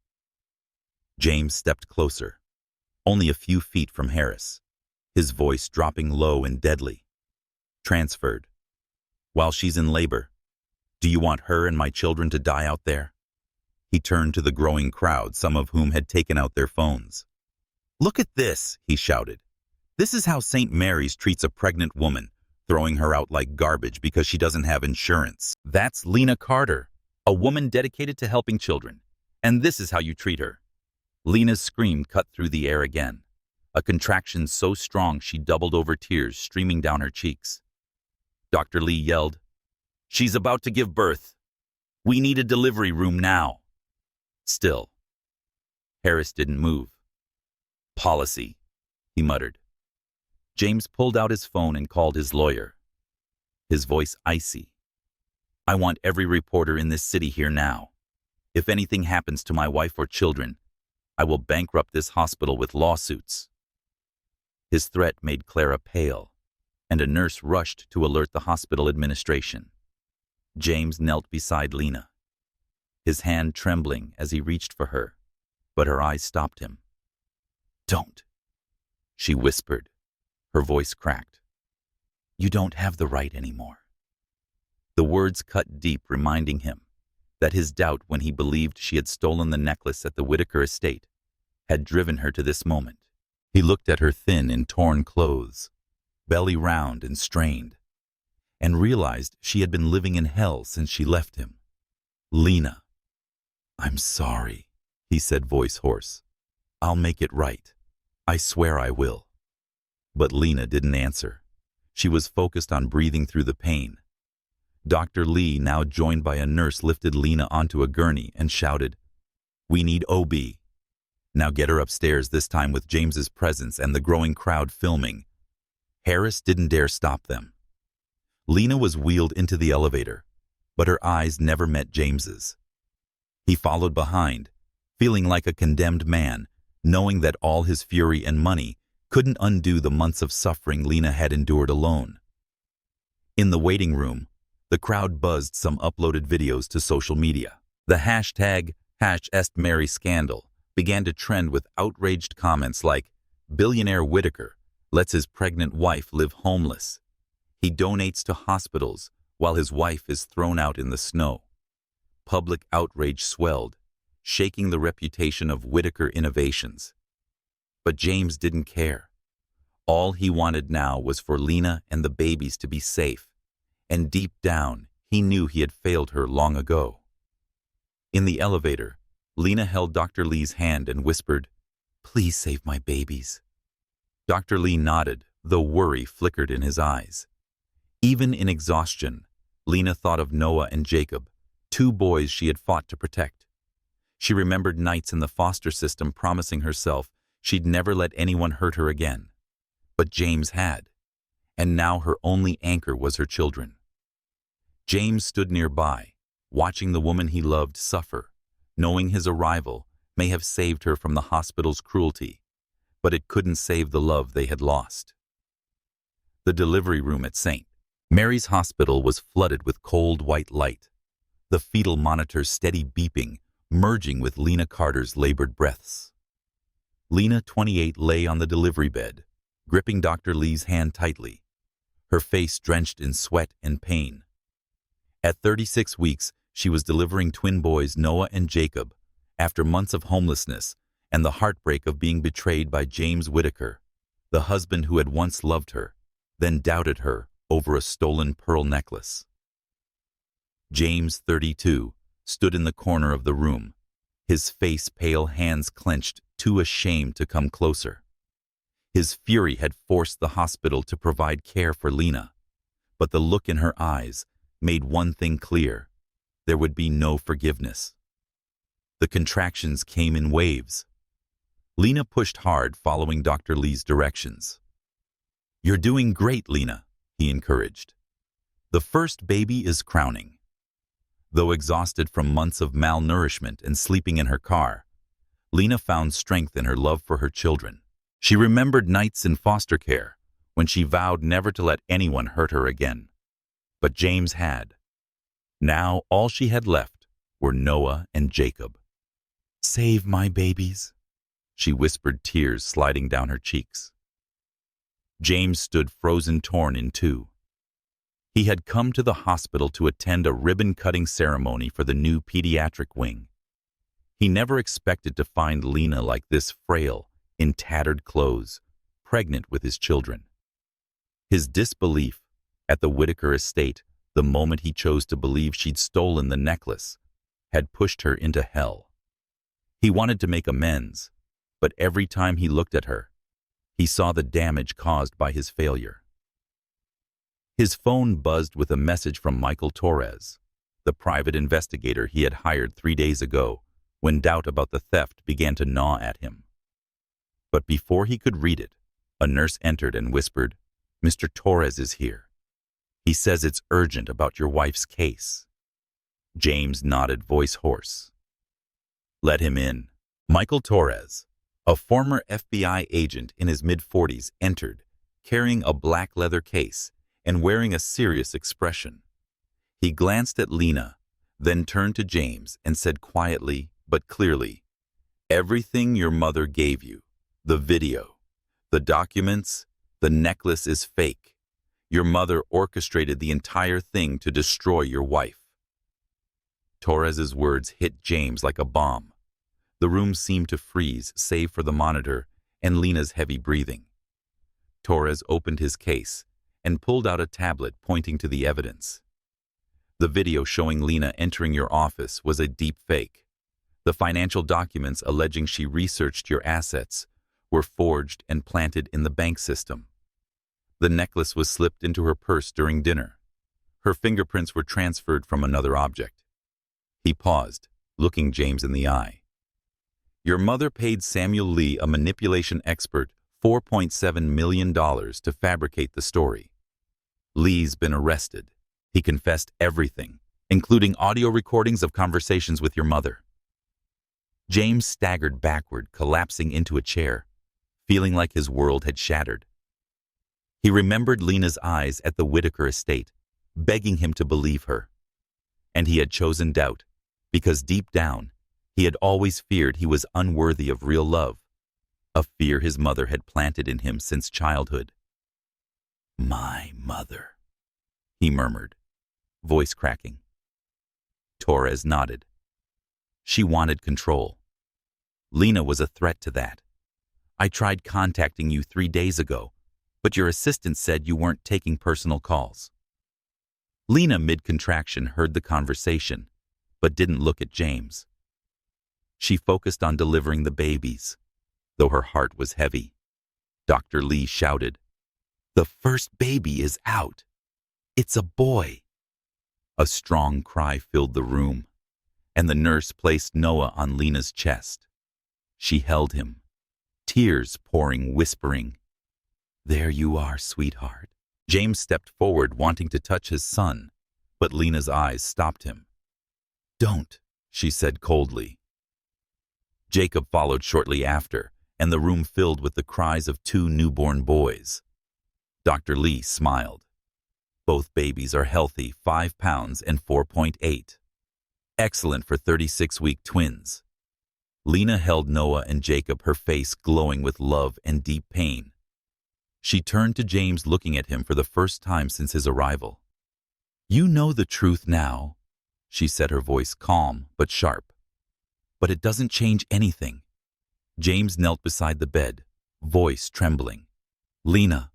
James stepped closer, only a few feet from Harris, his voice dropping low and deadly. "Transferred? While she's in labor? Do you want her and my children to die out there?" He turned to the growing crowd, some of whom had taken out their phones. "Look at this," he shouted. "This is how St. Mary's treats a pregnant woman, throwing her out like garbage because she doesn't have insurance. That's Lena Carter, a woman dedicated to helping children. And this is how you treat her." Lena's scream cut through the air again, a contraction so strong she doubled over, tears streaming down her cheeks. Dr. Lee yelled, "She's about to give birth. We need a delivery room now." Still, Harris didn't move. "Policy," he muttered. James pulled out his phone and called his lawyer, his voice icy. "I want every reporter in this city here now. If anything happens to my wife or children, I will bankrupt this hospital with lawsuits." His threat made Clara pale, and a nurse rushed to alert the hospital administration. James knelt beside Lena, his hand trembling as he reached for her, but her eyes stopped him. "Don't," she whispered, her voice cracked. "You don't have the right anymore." The words cut deep, reminding him that his doubt when he believed she had stolen the necklace at the Whitaker estate had driven her to this moment. He looked at her thin and torn clothes, belly round and strained, and realized she had been living in hell since she left him. "Lena, I'm sorry," he said, voice hoarse. "I'll make it right. I swear I will." But Lena didn't answer. She was focused on breathing through the pain. Dr. Lee, now joined by a nurse, lifted Lena onto a gurney and shouted, "We need OB. Now get her upstairs," this time with James's presence and the growing crowd filming. Harris didn't dare stop them. Lena was wheeled into the elevator, but her eyes never met James's. He followed behind, feeling like a condemned man, knowing that all his fury and money couldn't undo the months of suffering Lena had endured alone. In the waiting room, the crowd buzzed some uploaded videos to social media. The hashtag #EstMaryScandal began to trend with outraged comments like, "Billionaire Whitaker, lets his pregnant wife live homeless. He donates to hospitals while his wife is thrown out in the snow. Public outrage swelled, shaking the reputation of Whitaker Innovations. But James didn't care. All he wanted now was for Lena and the babies to be safe, and deep down, he knew he had failed her long ago. In the elevator, Lena held Dr. Lee's hand and whispered, "Please save my babies." Dr. Lee nodded, though worry flickered in his eyes. Even in exhaustion, Lena thought of Noah and Jacob, 2 boys she had fought to protect. She remembered nights in the foster system promising herself she'd never let anyone hurt her again. But James had, and now her only anchor was her children. James stood nearby, watching the woman he loved suffer, knowing his arrival may have saved her from the hospital's cruelty, but it couldn't save the love they had lost. The delivery room at St. Mary's Hospital was flooded with cold white light, the fetal monitor's steady beeping merging with Lena Carter's labored breaths. Lena, 28, lay on the delivery bed, gripping Dr. Lee's hand tightly, her face drenched in sweat and pain. At 36 weeks, she was delivering twin boys Noah and Jacob, after months of homelessness and the heartbreak of being betrayed by James Whitaker, the husband who had once loved her, then doubted her over a stolen pearl necklace. James, 32, stood in the corner of the room, his face pale, hands clenched, too ashamed to come closer. His fury had forced the hospital to provide care for Lena, but the look in her eyes made one thing clear: there would be no forgiveness. The contractions came in waves. Lena pushed hard, following Dr. Lee's directions. "You're doing great, Lena," he encouraged. "The first baby is crowning." Though exhausted from months of malnourishment and sleeping in her car, Lena found strength in her love for her children. She remembered nights in foster care when she vowed never to let anyone hurt her again. But James had. Now all she had left were Noah and Jacob. "Save my babies," she whispered, tears sliding down her cheeks. James stood frozen, torn in two. He had come to the hospital to attend a ribbon-cutting ceremony for the new pediatric wing. He never expected to find Lena like this, frail, in tattered clothes, pregnant with his children. His disbelief at the Whitaker estate, the moment he chose to believe she'd stolen the necklace, had pushed her into hell. He wanted to make amends, but every time he looked at her, he saw the damage caused by his failure. His phone buzzed with a message from Michael Torres, the private investigator he had hired 3 days ago, when doubt about the theft began to gnaw at him. But before he could read it, a nurse entered and whispered, "Mr. Torres is here. He says it's urgent about your wife's case." James nodded, voice hoarse. "Let him in." Michael Torres, a former FBI agent in his mid-40s, entered, carrying a black leather case and wearing a serious expression. He glanced at Lena, then turned to James and said quietly but clearly, "Everything your mother gave you, the video, the documents, the necklace is fake. Your mother orchestrated the entire thing to destroy your wife." Torres's words hit James like a bomb. The room seemed to freeze, save for the monitor and Lena's heavy breathing. Torres opened his case and pulled out a tablet pointing to the evidence. "The video showing Lena entering your office was a deep fake. The financial documents alleging she researched your assets were forged and planted in the bank system. The necklace was slipped into her purse during dinner. Her fingerprints were transferred from another object." He paused, looking James in the eye. "Your mother paid Samuel Lee, a manipulation expert, $4.7 million to fabricate the story. Lee's been arrested. He confessed everything, including audio recordings of conversations with your mother." James staggered backward, collapsing into a chair, feeling like his world had shattered. He remembered Lena's eyes at the Whitaker estate, begging him to believe her. And he had chosen doubt, because deep down, he had always feared he was unworthy of real love, a fear his mother had planted in him since childhood. "My mother," he murmured, voice cracking. Torres nodded. She wanted control. Lena was a threat to that. "I tried contacting you 3 days ago, but your assistant said you weren't taking personal calls." Lena, mid-contraction, heard the conversation, but didn't look at James. She focused on delivering the babies, though her heart was heavy. Dr. Lee shouted, "The first baby is out. It's a boy." A strong cry filled the room, and the nurse placed Noah on Lena's chest. She held him, tears pouring, whispering, "There you are, sweetheart." James stepped forward, wanting to touch his son, but Lena's eyes stopped him. "Don't," she said coldly. Jacob followed shortly after, and the room filled with the cries of 2 newborn boys. Dr. Lee smiled. "Both babies are healthy, 5 pounds and 4.8. Excellent for 36-week twins." Lena held Noah and Jacob, her face glowing with love and deep pain. She turned to James, looking at him for the first time since his arrival. "You know the truth now," she said, her voice calm but sharp. "But it doesn't change anything." James knelt beside the bed, voice trembling. "Lena,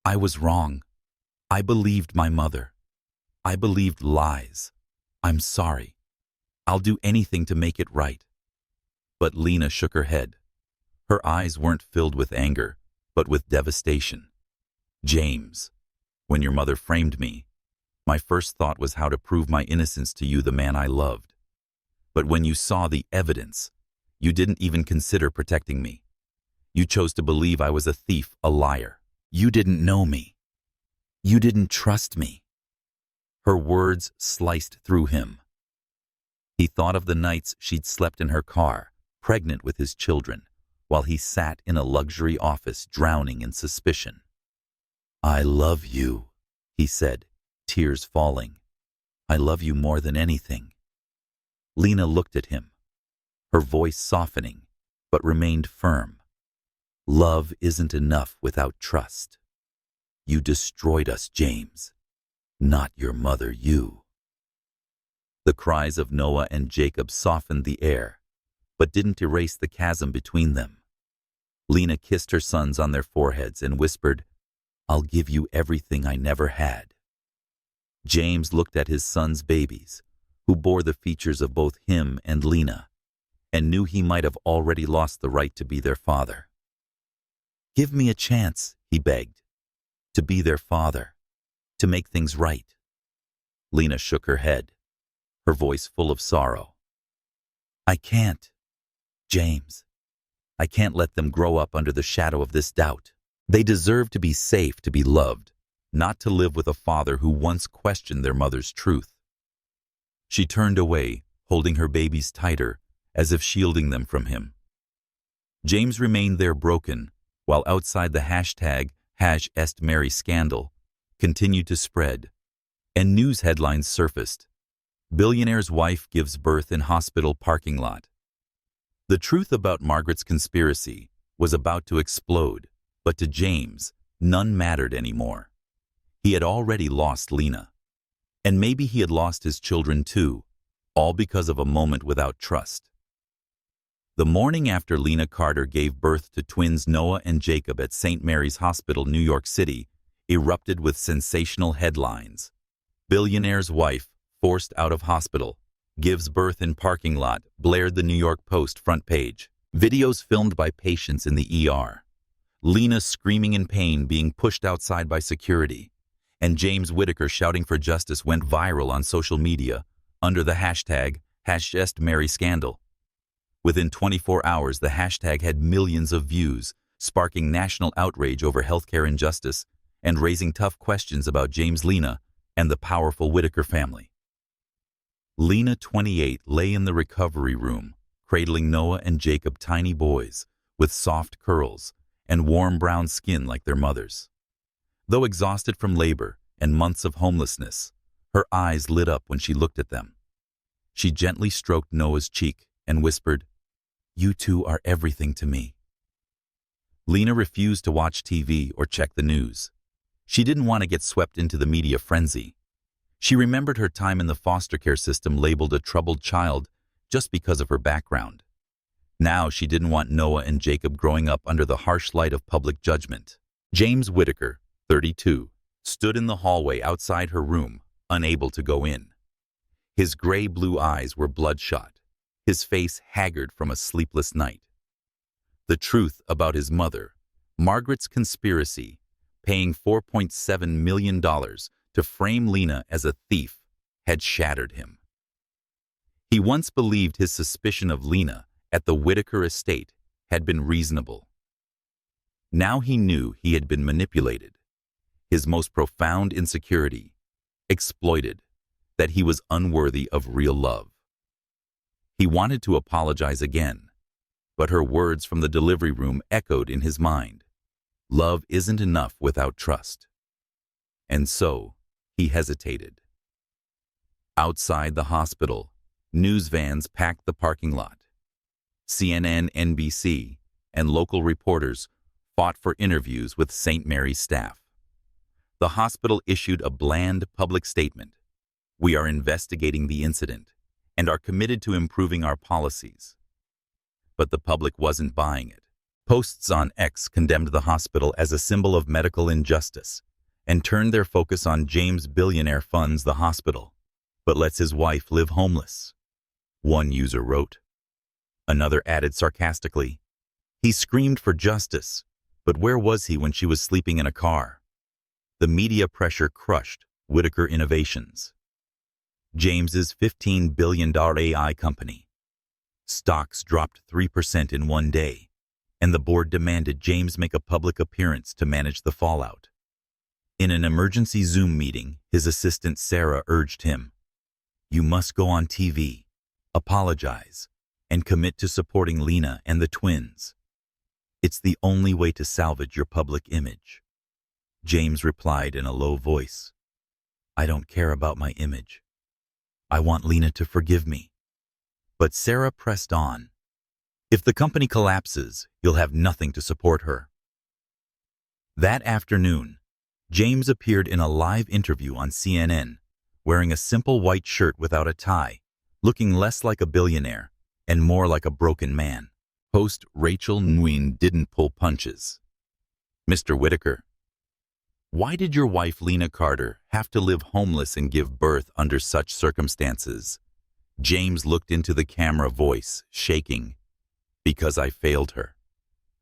I was wrong. I believed my mother. I believed lies. I'm sorry. I'll do anything to make it right." But Lena shook her head. Her eyes weren't filled with anger, but with devastation. "James, when your mother framed me, my first thought was how to prove my innocence to you, the man I loved. But when you saw the evidence, you didn't even consider protecting me. You chose to believe I was a thief, a liar. You didn't know me. You didn't trust me." Her words sliced through him. He thought of the nights she'd slept in her car, pregnant with his children, while he sat in a luxury office drowning in suspicion. "I love you," he said, tears falling. "I love you more than anything." Lena looked at him, her voice softening, but remained firm. "Love isn't enough without trust. You destroyed us, James. Not your mother, you." The cries of Noah and Jacob softened the air, but didn't erase the chasm between them. Lena kissed her sons on their foreheads and whispered, "I'll give you everything I never had." James looked at his sons' babies, who bore the features of both him and Lena, and knew he might have already lost the right to be their father. "Give me a chance," he begged, "to be their father, to make things right." Lena shook her head, her voice full of sorrow. "I can't, James. I can't let them grow up under the shadow of this doubt. They deserve to be safe, to be loved, not to live with a father who once questioned their mother's truth." She turned away, holding her babies tighter, as if shielding them from him. James remained there broken, while outside the hashtag #Mary scandal continued to spread, and news headlines surfaced. Billionaire's wife gives birth in hospital parking lot. The truth about Margaret's conspiracy was about to explode, but to James, none mattered anymore. He had already lost Lena. And maybe he had lost his children too, all because of a moment without trust. The morning after Lena Carter gave birth to twins Noah and Jacob at St. Mary's Hospital, New York City, erupted with sensational headlines. Billionaire's wife forced out of hospital, gives birth in parking lot, blared the New York Post front page. Videos filmed by patients in the ER. Lena screaming in pain, being pushed outside by security, and James Whitaker shouting for justice went viral on social media under the hashtag #Mary scandal. Within 24 hours, the hashtag had millions of views, sparking national outrage over healthcare injustice and raising tough questions about James, Lena, and the powerful Whitaker family. Lena, 28, lay in the recovery room, cradling Noah and Jacob, tiny boys with soft curls and warm brown skin like their mother's. Though exhausted from labor and months of homelessness, her eyes lit up when she looked at them. She gently stroked Noah's cheek and whispered, "You two are everything to me." Lena refused to watch TV or check the news. She didn't want to get swept into the media frenzy. She remembered her time in the foster care system labeled a troubled child just because of her background. Now she didn't want Noah and Jacob growing up under the harsh light of public judgment. James Whitaker, 32, stood in the hallway outside her room, unable to go in. His gray-blue eyes were bloodshot, his face haggard from a sleepless night. The truth about his mother, Margaret's conspiracy, paying $4.7 million to frame Lena as a thief, had shattered him. He once believed his suspicion of Lena at the Whitaker estate had been reasonable. Now he knew he had been manipulated, his most profound insecurity, exploited, that he was unworthy of real love. He wanted to apologize again, but her words from the delivery room echoed in his mind. Love isn't enough without trust. And so, he hesitated. Outside the hospital, news vans packed the parking lot. CNN, NBC, and local reporters fought for interviews with St. Mary's staff. The hospital issued a bland public statement. We are investigating the incident and are committed to improving our policies. But the public wasn't buying it. Posts on X condemned the hospital as a symbol of medical injustice and turned their focus on James Billionaire funds the hospital, but lets his wife live homeless. One user wrote. Another added sarcastically, he screamed for justice, but where was he when she was sleeping in a car? The media pressure crushed Whitaker Innovations, James's $15 billion AI company. Stocks dropped 3% in one day, and the board demanded James make a public appearance to manage the fallout. In an emergency Zoom meeting, his assistant Sarah urged him, "You must go on TV, apologize, and commit to supporting Lena and the twins. It's the only way to salvage your public image." James replied in a low voice, "I don't care about my image. I want Lena to forgive me." But Sarah pressed on. "If the company collapses, you'll have nothing to support her." That afternoon, James appeared in a live interview on CNN, wearing a simple white shirt without a tie, looking less like a billionaire and more like a broken man. Host Rachel Nguyen didn't pull punches. "Mr. Whitaker, why did your wife Lena Carter have to live homeless and give birth under such circumstances?" James looked into the camera, voice shaking. "Because I failed her.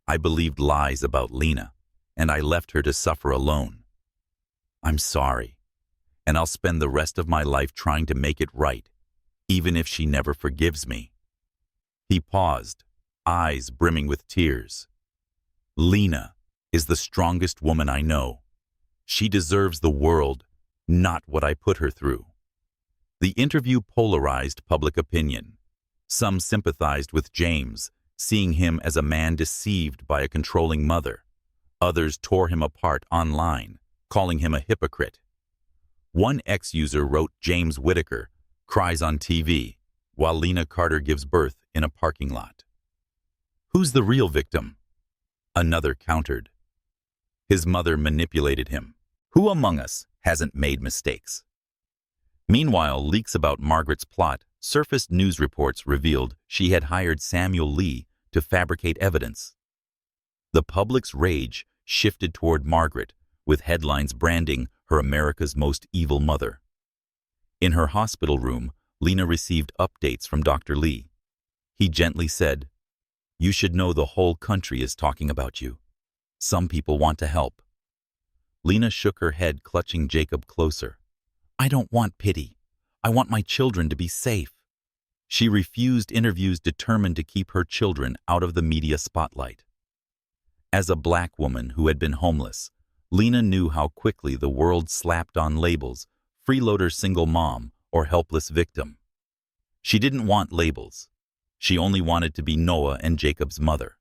I believed lies about Lena, and I left her to suffer alone. I'm sorry, and I'll spend the rest of my life trying to make it right, even if she never forgives me." He paused, eyes brimming with tears. "Lena is the strongest woman I know. She deserves the world, not what I put her through." The interview polarized public opinion. Some sympathized with James, seeing him as a man deceived by a controlling mother. Others tore him apart online, calling him a hypocrite. One ex-user wrote, "James Whitaker cries on TV, while Lena Carter gives birth in a parking lot. Who's the real victim?" Another countered, "His mother manipulated him. Who among us hasn't made mistakes?" Meanwhile, leaks about Margaret's plot surfaced. News reports revealed she had hired Samuel Lee to fabricate evidence. The public's rage shifted toward Margaret, with headlines branding her America's most evil mother. In her hospital room, Lena received updates from Dr. Lee. He gently said, "You should know the whole country is talking about you. Some people want to help." Lena shook her head, clutching Jacob closer. "I don't want pity. I want my children to be safe." She refused interviews, determined to keep her children out of the media spotlight. As a black woman who had been homeless, Lena knew how quickly the world slapped on labels: freeloader, single mom, or helpless victim. She didn't want labels. She only wanted to be Noah and Jacob's mother.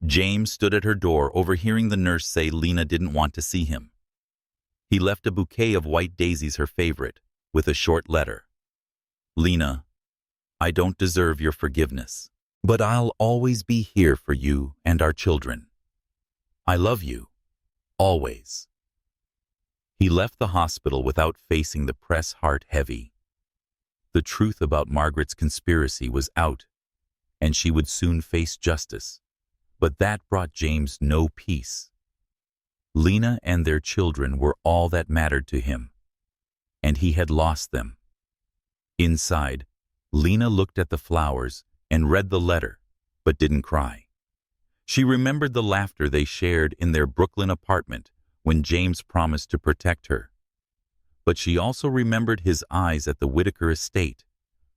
James stood at her door, overhearing the nurse say Lena didn't want to see him. He left a bouquet of white daisies, her favorite, with a short letter. "Lena, I don't deserve your forgiveness, But I'll always be here for you and our children. I love you. Always. He left the hospital without facing the press, heart heavy. The truth about Margaret's conspiracy was out, and she would soon face justice. But that brought James no peace. Lena and their children were all that mattered to him, and he had lost them. Inside, Lena looked at the flowers and read the letter, but didn't cry. She remembered the laughter they shared in their Brooklyn apartment when James promised to protect her. But she also remembered his eyes at the Whitaker estate,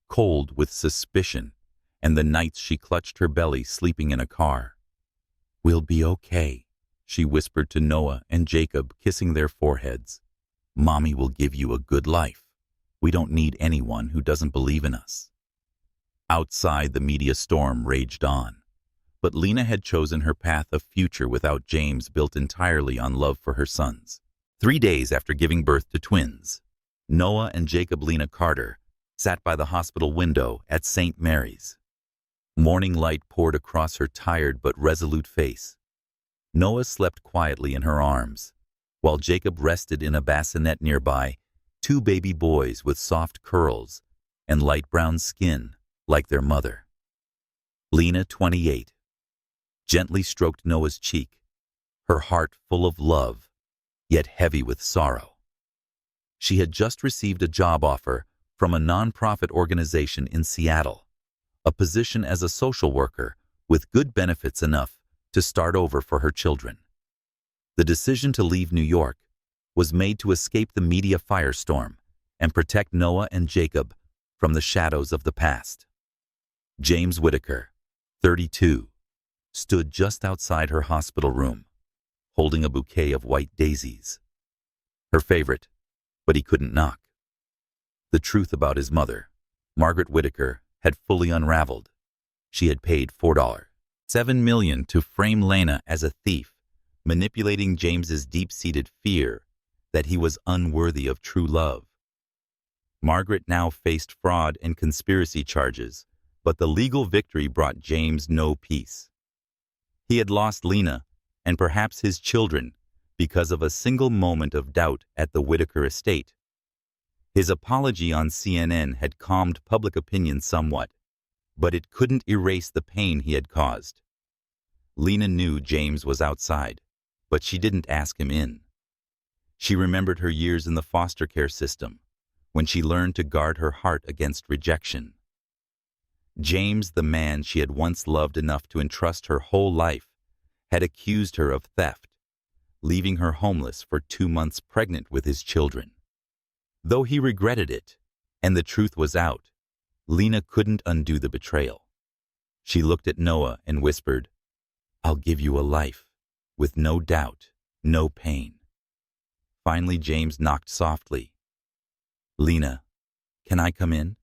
cold with suspicion, and the nights she clutched her belly sleeping in a car. "We'll be okay," she whispered to Noah and Jacob, kissing their foreheads. "Mommy will give you a good life. We don't need anyone who doesn't believe in us." Outside, the media storm raged on. But Lena had chosen her path of future without James, built entirely on love for her sons. 3 days after giving birth to twins, Noah and Jacob Lena Carter sat by the hospital window at St. Mary's. Morning light poured across her tired but resolute face. Noah slept quietly in her arms, while Jacob rested in a bassinet nearby, 2 baby boys with soft curls and light brown skin like their mother. Lena, 28, gently stroked Noah's cheek, her heart full of love, yet heavy with sorrow. She had just received a job offer from a nonprofit organization in Seattle, a position as a social worker with good benefits enough to start over for her children. The decision to leave New York was made to escape the media firestorm and protect Noah and Jacob from the shadows of the past. James Whitaker, 32, stood just outside her hospital room, holding a bouquet of white daisies. Her favorite, but he couldn't knock. The truth about his mother, Margaret Whitaker, had fully unraveled. She had paid $4.7 million to frame Lena as a thief, manipulating James's deep-seated fear that he was unworthy of true love. Margaret now faced fraud and conspiracy charges, but the legal victory brought James no peace. He had lost Lena and perhaps his children because of a single moment of doubt at the Whitaker estate. His apology on CNN had calmed public opinion somewhat, but it couldn't erase the pain he had caused. Lena knew James was outside, but she didn't ask him in. She remembered her years in the foster care system, when she learned to guard her heart against rejection. James, the man she had once loved enough to entrust her whole life, had accused her of theft, leaving her homeless for 2 months pregnant with his children. Though he regretted it, and the truth was out, Lena couldn't undo the betrayal. She looked at Noah and whispered, "I'll give you a life, with no doubt, no pain." Finally, James knocked softly. "Lena, can I come in?"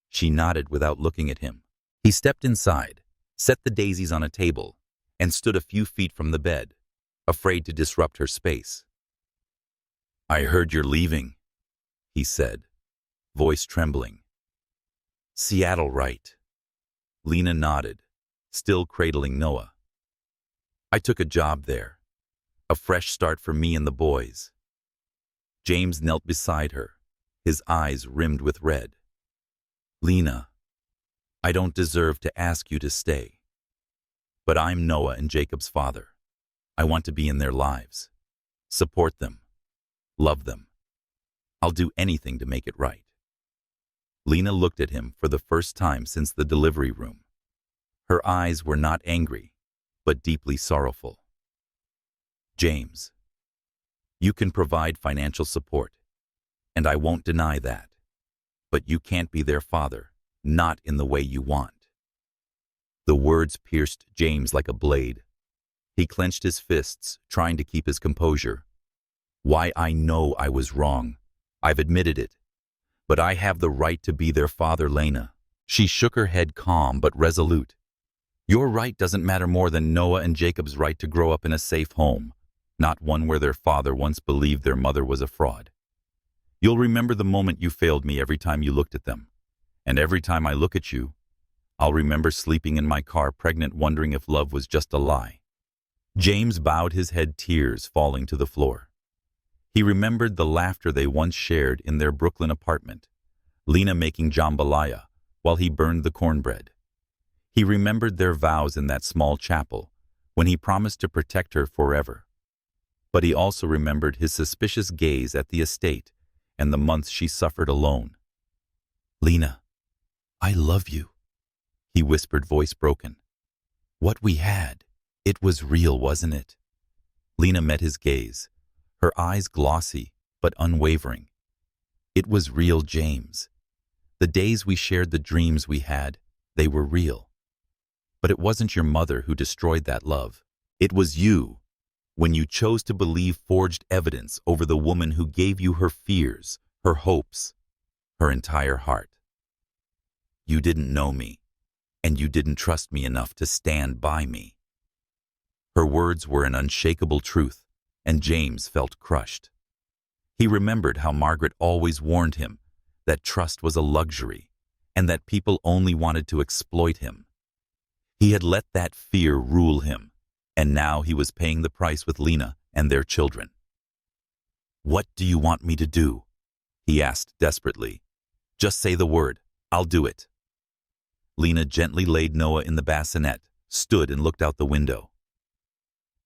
She nodded without looking at him. He stepped inside, set the daisies on a table, and stood a few feet from the bed, afraid to disrupt her space. "I heard you're leaving," he said, voice trembling. "Seattle, right?" Lena nodded, still cradling Noah. "I took a job there. A fresh start for me and the boys." James knelt beside her, his eyes rimmed with red. "Lena, I don't deserve to ask you to stay. But I'm Noah and Jacob's father. I want to be in their lives, support them, love them. I'll do anything to make it right." Lena looked at him for the first time since the delivery room. Her eyes were not angry, but deeply sorrowful. "James, you can provide financial support, and I won't deny that. But you can't be their father, not in the way you want." The words pierced James like a blade. He clenched his fists, trying to keep his composure. "Why, I know I was wrong. I've admitted it. But I have the right to be their father, Lena." She shook her head, calm but resolute. "Your right doesn't matter more than Noah and Jacob's right to grow up in a safe home, not one where their father once believed their mother was a fraud. You'll remember the moment you failed me every time you looked at them. And every time I look at you, I'll remember sleeping in my car pregnant, wondering if love was just a lie. James bowed his head, tears falling to the floor. He remembered the laughter they once shared in their Brooklyn apartment, Lena making jambalaya while he burned the cornbread. He remembered their vows in that small chapel when he promised to protect her forever. But he also remembered his suspicious gaze at the estate and the months she suffered alone. "Lena, I love you," he whispered, voice broken. "What we had, it was real, wasn't it?" Lena met his gaze, her eyes glossy but unwavering. "It was real, James. The days we shared, the dreams we had, they were real. But it wasn't your mother who destroyed that love. It was you, when you chose to believe forged evidence over the woman who gave you her fears, her hopes, her entire heart. You didn't know me, and you didn't trust me enough to stand by me." Her words were an unshakable truth, and James felt crushed. He remembered how Margaret always warned him that trust was a luxury and that people only wanted to exploit him. He had let that fear rule him, and now he was paying the price with Lena and their children. "What do you want me to do?" he asked desperately. "Just say the word. I'll do it." Lena gently laid Noah in the bassinet, stood and looked out the window.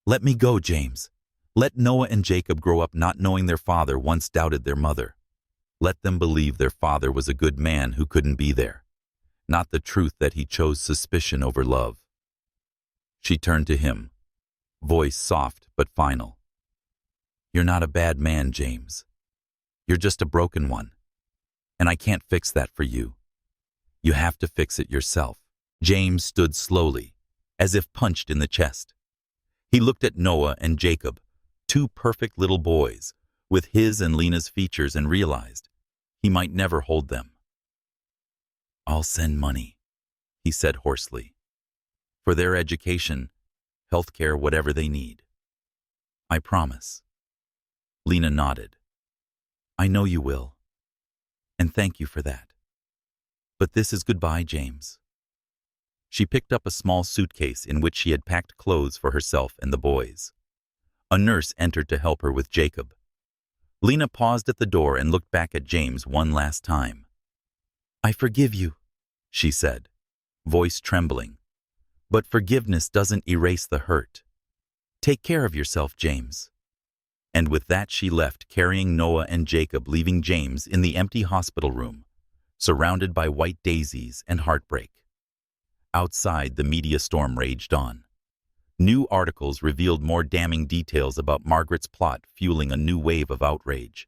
"Let me go, James. Let Noah and Jacob grow up not knowing their father once doubted their mother. Let them believe their father was a good man who couldn't be there, not the truth that he chose suspicion over love." She turned to him, voice soft but final. "You're not a bad man, James. You're just a broken one, and I can't fix that for you. You have to fix it yourself." James stood slowly, as if punched in the chest. He looked at Noah and Jacob, two perfect little boys, with his and Lena's features, and realized he might never hold them. "I'll send money," he said hoarsely, "for their education, healthcare, whatever they need. I promise." Lena nodded. "I know you will, and thank you for that. But this is goodbye, James." She picked up a small suitcase in which she had packed clothes for herself and the boys. A nurse entered to help her with Jacob. Lena paused at the door and looked back at James one last time. "I forgive you," she said, voice trembling. "But forgiveness doesn't erase the hurt. Take care of yourself, James." And with that she left, carrying Noah and Jacob, leaving James in the empty hospital room, surrounded by white daisies and heartbreak. Outside, the media storm raged on. New articles revealed more damning details about Margaret's plot, fueling a new wave of outrage.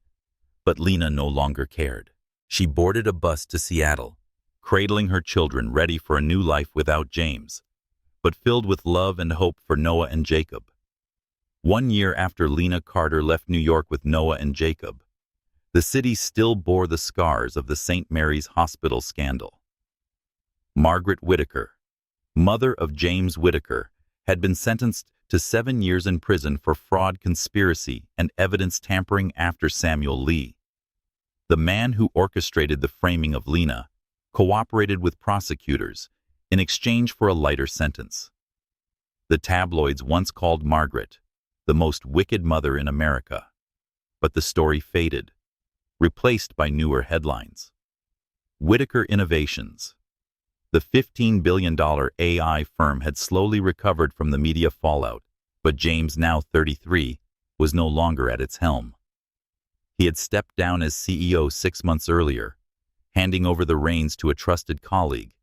But Lena no longer cared. She boarded a bus to Seattle, cradling her children, ready for a new life without James, but filled with love and hope for Noah and Jacob. 1 year after Lena Carter left New York with Noah and Jacob, the city still bore the scars of the St. Mary's Hospital scandal. Margaret Whitaker, mother of James Whitaker, had been sentenced to 7 years in prison for fraud, conspiracy, and evidence tampering after Samuel Lee, the man who orchestrated the framing of Lena, cooperated with prosecutors in exchange for a lighter sentence. The tabloids once called Margaret the most wicked mother in America, but the story faded, replaced by newer headlines. Whitaker Innovations, the $15 billion AI firm, had slowly recovered from the media fallout, but James, now 33, was no longer at its helm. He had stepped down as CEO 6 months earlier, handing over the reins to a trusted colleague,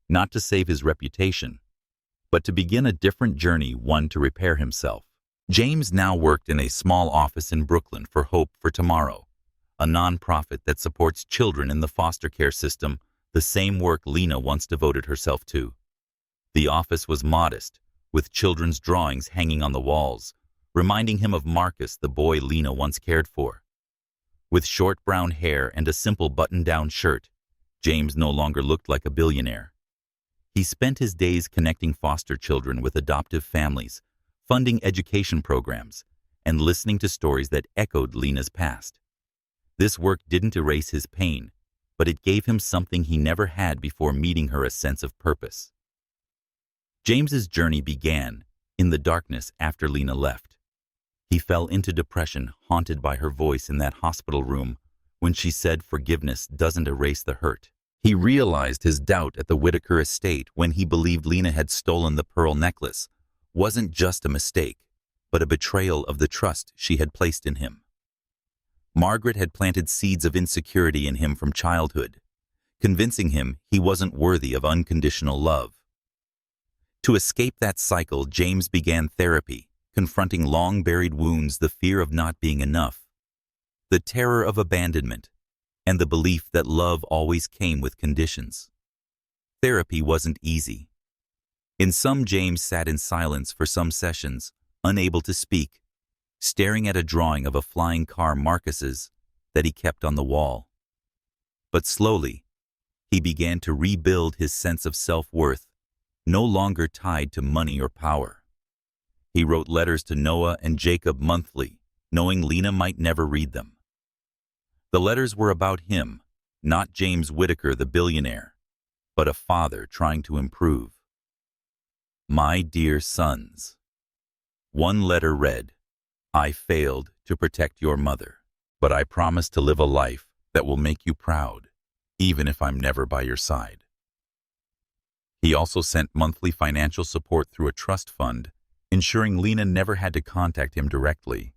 not to save his reputation, but to begin a different journey, one to repair himself. James now worked in a small office in Brooklyn for Hope for Tomorrow, a nonprofit that supports children in the foster care system, the same work Lena once devoted herself to. The office was modest, with children's drawings hanging on the walls, reminding him of Marcus, the boy Lena once cared for. With short brown hair and a simple button-down shirt, James no longer looked like a billionaire. He spent his days connecting foster children with adoptive families, funding education programs, and listening to stories that echoed Lena's past. This work didn't erase his pain, but it gave him something he never had before meeting her: a sense of purpose. James's journey began in the darkness after Lena left. He fell into depression, haunted by her voice in that hospital room when she said forgiveness doesn't erase the hurt. He realized his doubt at the Whitaker estate when he believed Lena had stolen the pearl necklace wasn't just a mistake, but a betrayal of the trust she had placed in him. Margaret had planted seeds of insecurity in him from childhood, convincing him he wasn't worthy of unconditional love. To escape that cycle, James began therapy, confronting long-buried wounds: the fear of not being enough, the terror of abandonment, and the belief that love always came with conditions. Therapy wasn't easy. In some, James sat in silence for some sessions, unable to speak, staring at a drawing of a flying car, Marcus's, that he kept on the wall. But slowly, he began to rebuild his sense of self-worth, no longer tied to money or power. He wrote letters to Noah and Jacob monthly, knowing Lena might never read them. The letters were about him, not James Whitaker, the billionaire, but a father trying to improve. My dear sons. One letter read, I failed to protect your mother, but I promise to live a life that will make you proud, even if I'm never by your side. He also sent monthly financial support through a trust fund, ensuring Lena never had to contact him directly.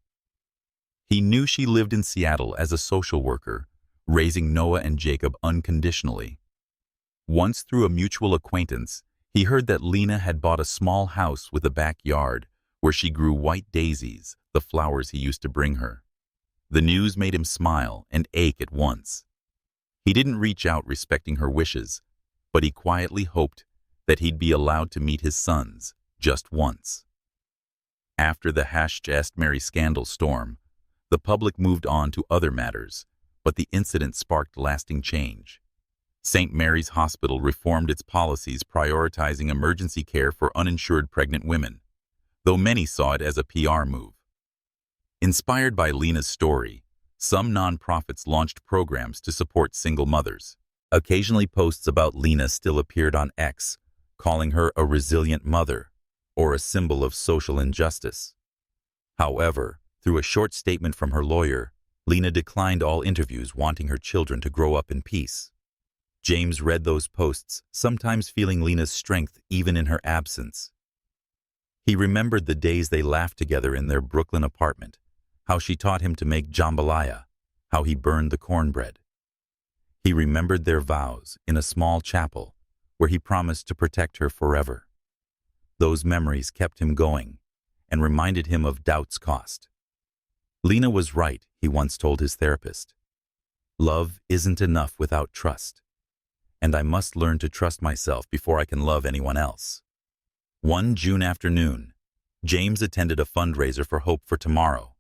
He knew she lived in Seattle as a social worker, raising Noah and Jacob unconditionally. Once, through a mutual acquaintance, he heard that Lena had bought a small house with a backyard where she grew white daisies, the flowers he used to bring her. The news made him smile and ache at once. He didn't reach out respecting her wishes, but he quietly hoped that he'd be allowed to meet his sons just once. After the Mary scandal storm, the public moved on to other matters, but the incident sparked lasting change. St. Mary's Hospital reformed its policies, prioritizing emergency care for uninsured pregnant women, though many saw it as a PR move. Inspired by Lena's story, some nonprofits launched programs to support single mothers. Occasionally, posts about Lena still appeared on X, calling her a resilient mother or a symbol of social injustice. However, through a short statement from her lawyer, Lena declined all interviews, wanting her children to grow up in peace. James read those posts, sometimes feeling Lena's strength even in her absence. He remembered the days they laughed together in their Brooklyn apartment, how she taught him to make jambalaya, how he burned the cornbread. He remembered their vows in a small chapel where he promised to protect her forever. Those memories kept him going and reminded him of doubt's cost. Lena was right, he once told his therapist. Love isn't enough without trust, and I must learn to trust myself before I can love anyone else. One June afternoon, James attended a fundraiser for Hope for Tomorrow,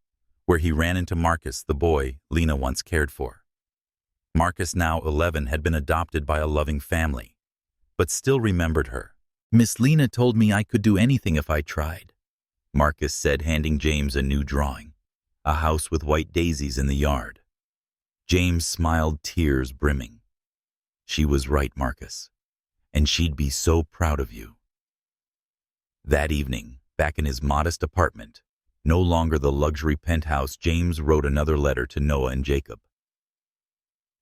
where he ran into Marcus, the boy Lena once cared for. Marcus, now 11, had been adopted by a loving family, but still remembered her. Miss Lena told me I could do anything if I tried, Marcus said, handing James a new drawing, a house with white daisies in the yard. James smiled, tears brimming. She was right, Marcus, and she'd be so proud of you. That evening, back in his modest apartment, no longer the luxury penthouse, James wrote another letter to Noah and Jacob.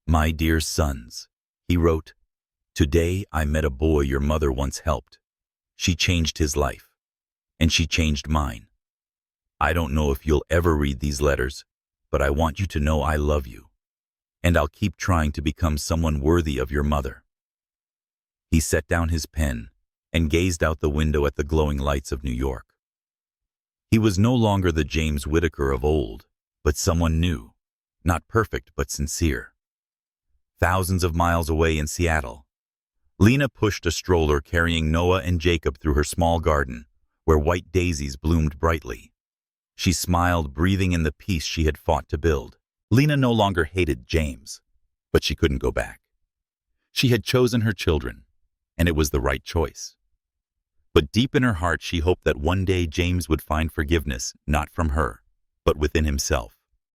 My dear sons, he wrote, today I met a boy your mother once helped. She changed his life, and she changed mine. I don't know if you'll ever read these letters, but I want you to know I love you, and I'll keep trying to become someone worthy of your mother. He set down his pen and gazed out the window at the glowing lights of New York. He was no longer the James Whitaker of old, but someone new, not perfect but sincere. Thousands of miles away in Seattle, Lena pushed a stroller carrying Noah and Jacob through her small garden, where white daisies bloomed brightly. She smiled, breathing in the peace she had fought to build. Lena no longer hated James, but she couldn't go back. She had chosen her children, and it was the right choice. But deep in her heart, she hoped that one day James would find forgiveness, not from her, but within himself.